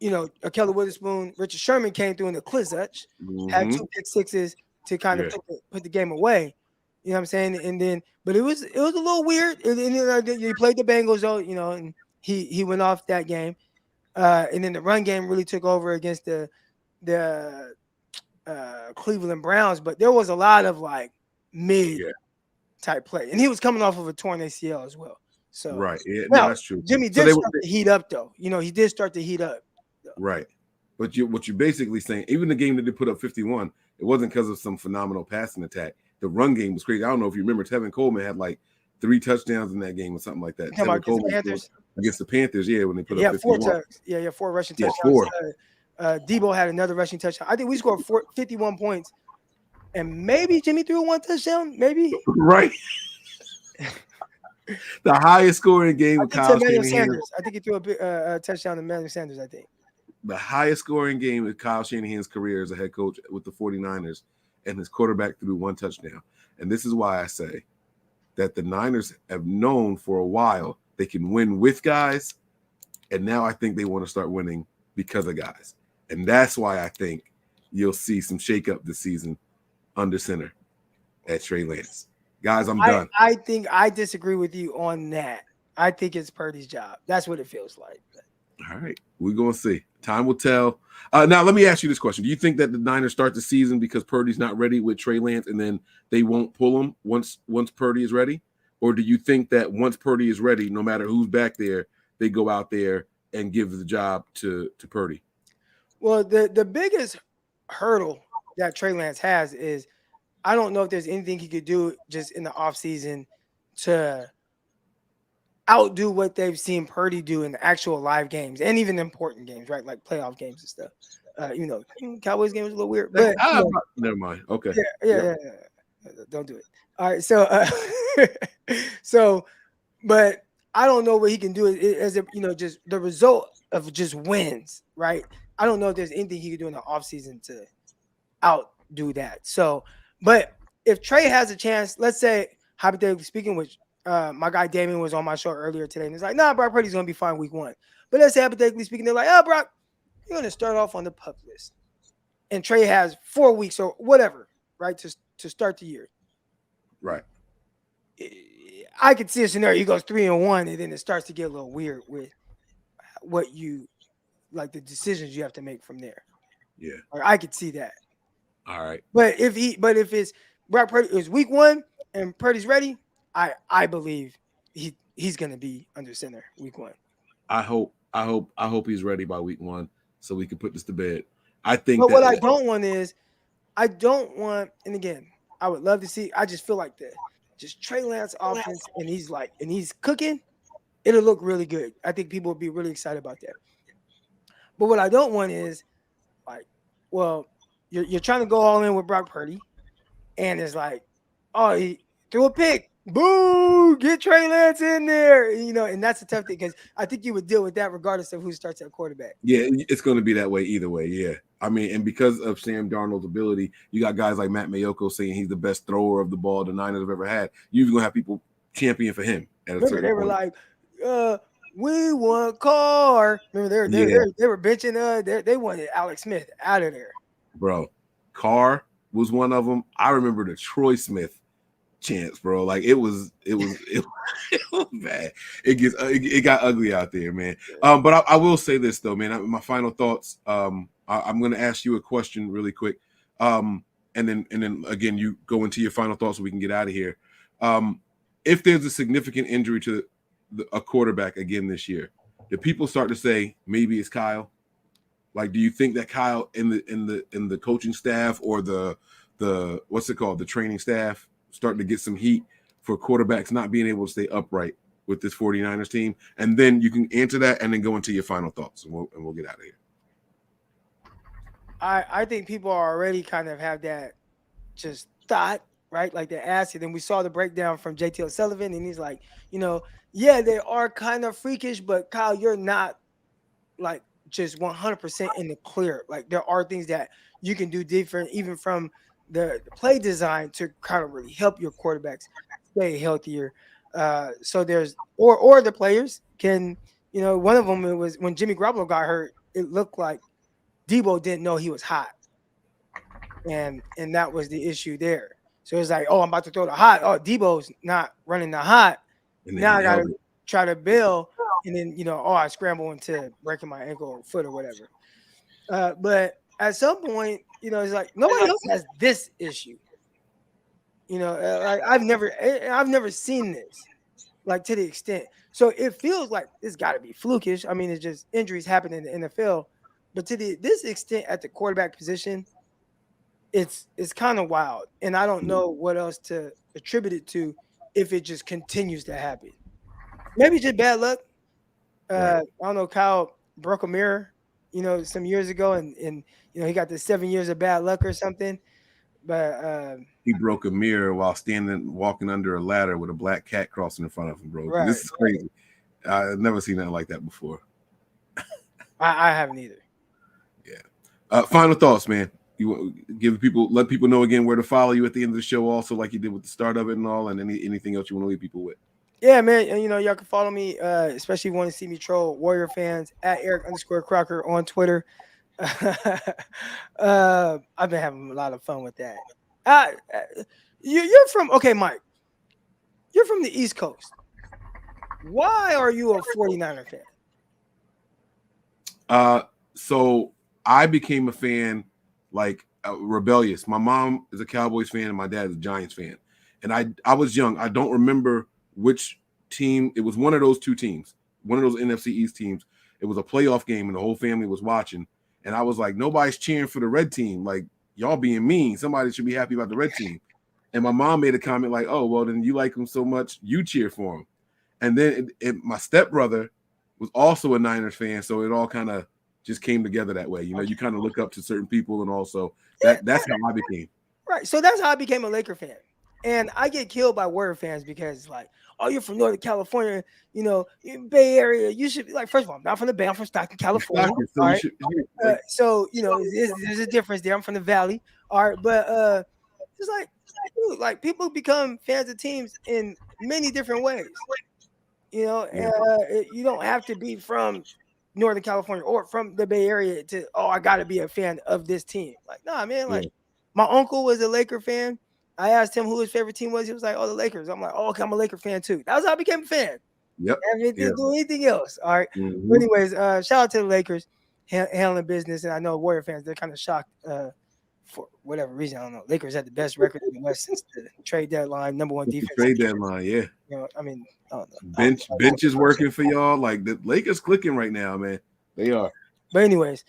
Ahkello Witherspoon, Richard Sherman came through in the Klizach, had 2 pick 6s to kind of put the game away. You know what I'm saying? And then, but it was a little weird. And he played the Bengals though, and he went off that game. And then the run game really took over against the Cleveland Browns. But there was a lot of like mid type play, and he was coming off of a torn ACL as well. So right, now, that's true. Jimmy did start to heat up though. He did start to heat up. Right. But what you're basically saying, even the game that they put up 51, it wasn't because of some phenomenal passing attack. The run game was crazy. I don't know if you remember, Tevin Coleman had like 3 touchdowns in that game or something like that. Tevin Coleman against the Panthers, when they put up 51. 4 rushing touchdowns. 4. Debo had another rushing touchdown. I think we scored 51 points, and maybe Jimmy threw 1 touchdown. Maybe right. The highest scoring game with Kyle Shanahan. I think he threw a touchdown to Emmanuel Sanders, I think. The highest scoring game with Kyle Shanahan's career as a head coach with the 49ers, and his quarterback threw 1 touchdown. And this is why I say that the Niners have known for a while they can win with guys, and now I think they want to start winning because of guys. And that's why I think you'll see some shakeup this season under center at Trey Lance. Guys, I'm done. I think I disagree with you on that. I think it's Purdy's job. That's what it feels like. All right. We're going to see. Time will tell. Now, let me ask you this question. Do you think that the Niners start the season because Purdy's not ready with Trey Lance and then they won't pull him once Purdy is ready? Or do you think that once Purdy is ready, no matter who's back there, they go out there and give the job to Purdy? Well, the biggest hurdle that Trey Lance has is I don't know if there's anything he could do just in the offseason to outdo what they've seen Purdy do in the actual live games and even important games, right? Like playoff games and stuff. Cowboys game was a little weird, but never mind. Okay. Yeah. Don't do it. All right. But I don't know what he can do as just the result of just wins, right? I don't know if there's anything he could do in the offseason to outdo that. So, but if Trey has a chance, let's say, hypothetically speaking, which my guy Damien was on my show earlier today, and he's like, Brock Purdy's going to be fine week 1. But let's say, hypothetically speaking, they're like, Brock, you're going to start off on the PUP list. And Trey has 4 weeks or whatever, right, to start the year. Right. I could see a scenario. He goes 3-1, and then it starts to get a little weird with what you like the decisions you have to make from there. Yeah. Or I could see that. All right. But if it's Brock Purdy is week 1 and Purdy's ready, I believe he's going to be under center week 1. I hope he's ready by week 1 so we can put this to bed. I think. But what I don't want, and again, I would love to see. I just feel like just Trey Lance offense, and he's cooking. It'll look really good. I think people will be really excited about that. But what I don't want is you're trying to go all in with Brock Purdy, and it's like, he threw a pick. Boo! Get Trey Lance in there, and that's a tough thing because I think you would deal with that regardless of who starts at quarterback. Yeah, it's going to be that way either way. Yeah, I mean, and because of Sam Darnold's ability, you got guys like Matt Mayoko saying he's the best thrower of the ball the Niners have ever had. You're going to have people champion for him. Remember, they were like, We want Carr. Remember, Yeah. they were benching. They wanted Alex Smith out of there. Bro, Carr was one of them. I remember the Troy Smith chance, bro. Like it was bad. It got ugly out there, man. But I will say this though, man. My final thoughts. I'm going to ask you a question really quick, and then again you go into your final thoughts so we can get out of here. If there's a significant injury to a quarterback again this year, do people start to say maybe it's Kyle? Like, do you think that Kyle in the coaching staff or the what's it called, the training staff, starting to get some heat for quarterbacks not being able to stay upright with this 49ers team? And then you can answer that and then go into your final thoughts, and we'll get out of here. I think people already kind of have that just thought, right? Like they asked it, and we saw the breakdown from JT O'Sullivan, and he's like, yeah, they are kind of freakish, but Kyle, you're not like just 100% in the clear. Like there are things that you can do different, even from the play design, to kind of really help your quarterbacks stay healthier. So there's or the players can, one of them, it was when Jimmy Garoppolo got hurt, it looked like Debo didn't know he was hot, and that was the issue there. So it's like, oh, I'm about to throw the hot. Oh, Debo's not running the hot. Now I got to try to bail, and then I scramble into breaking my ankle or foot or whatever. But at some point, it's like nobody else has this issue. Like I've never seen this, like, to the extent. So it feels like it's got to be flukish. I mean, it's just injuries happen in the NFL, but to this extent at the quarterback position, it's kind of wild, and I don't know what else to attribute it to if it just continues to happen. Maybe just bad luck. I don't know. Kyle broke a mirror, some years ago, and he got the 7 years of bad luck or something. But he broke a mirror while walking under a ladder with a black cat crossing in front of him, bro. Right. This is crazy. I've never seen nothing like that before. I haven't either. Yeah. Final thoughts, man. You let people know again where to follow you at the end of the show, also like you did with the start of it and all, and anything else you want to leave people with. Yeah, man. And y'all can follow me, especially if you want to see me troll Warrior fans, at Eric_Crocker on Twitter. I've been having a lot of fun with that. You're from Mike. You're from the East Coast. Why are you a 49er fan? So I became a fan, like rebellious. My mom is a Cowboys fan and my dad is a Giants fan. And I was young. I don't remember which team. It was one of those two teams, one of those NFC East teams. It was a playoff game and the whole family was watching. And I was like, nobody's cheering for the red team. Like, y'all being mean. Somebody should be happy about the red team. And my mom made a comment like, oh, well, then you like them so much, you cheer for them. And then my stepbrother was also a Niners fan. So it all kind of just came together that way. You kind of look up to certain people, and also that's how I became. Right. So that's how I became a Laker fan. And I get killed by Warrior fans because, like, oh, you're from Northern California, Bay Area. You should be like, first of all, I'm not from the Bay. I'm from Stockton, California. So all right. So there's a difference there. I'm from the Valley. All right. But it's like people become fans of teams in many different ways. You don't have to be from Northern California or from the Bay Area to, I got to be a fan of this team. Like, nah, man. Like, my uncle was a Laker fan. I asked him who his favorite team was. He was like, the Lakers. I'm like, okay, I'm a Laker fan too. That was how I became a fan. Yep. I didn't do anything else. All right. Mm-hmm. But anyways, shout out to the Lakers handling business. And I know Warrior fans, they're kind of shocked for whatever reason. I don't know. Lakers had the best record in the West since the trade deadline, number one defense. Trade deadline, yeah. I mean, I don't know. Bench is working for y'all. Like, the Lakers clicking right now, man. They are. But anyways,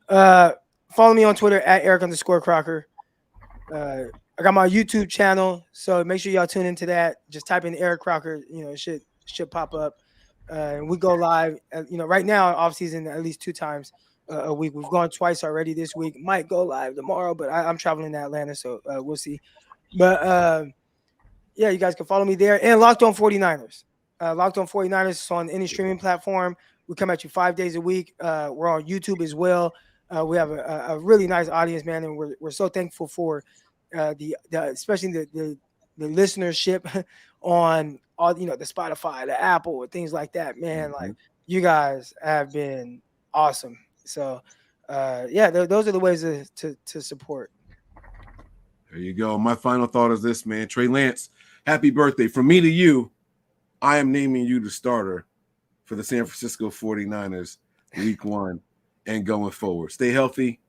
follow me on Twitter at Eric_Crocker. I got my YouTube channel, so make sure y'all tune into that. Just type in Eric Crocker, it should pop up. And we go live, right now, off season, at least 2 times a week. We've gone twice already this week. Might go live tomorrow, but I'm traveling to Atlanta, so we'll see. But yeah, you guys can follow me there. And Locked On 49ers. Locked On 49ers is on any streaming platform. We come at you 5 days a week. We're on YouTube as well. We have a really nice audience, man, and we're so thankful for the especially the the listenership on all, the Spotify, the Apple, or things like that, man. Like, you guys have been awesome. So, those are the ways to support. There you go. My final thought is this, man. Trey Lance, happy birthday. From me to you, I am naming you the starter for the San Francisco 49ers week 1 and going forward. Stay healthy,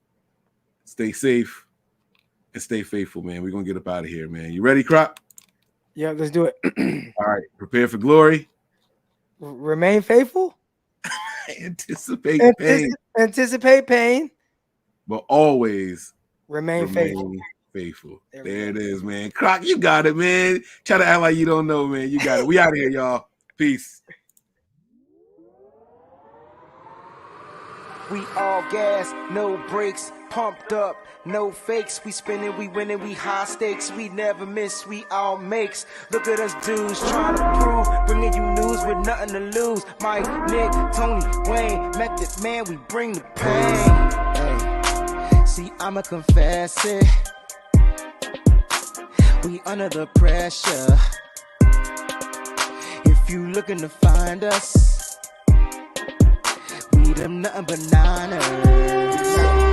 stay safe, and stay faithful, man. We're going to get up out of here, man. You ready, Crop? Yeah, let's do it. All right. Prepare for glory. Remain faithful. Anticipate pain. Anticipate pain. But always remain faithful. There it is, man. Croc, you got it, man. Try to act like you don't know, man. You got it. We out of here, y'all. Peace. We all gas, no brakes, pumped up, no fakes. We spinning, we winning, we high stakes. We never miss, we all makes. Look at us dudes trying to prove, bringing you news with nothing to lose. Mike, Nick, Tony, Wayne, Method Man, we bring the pain. Hey. See, I'ma confess it. We under the pressure. If you looking to find us, we them nothing but niners.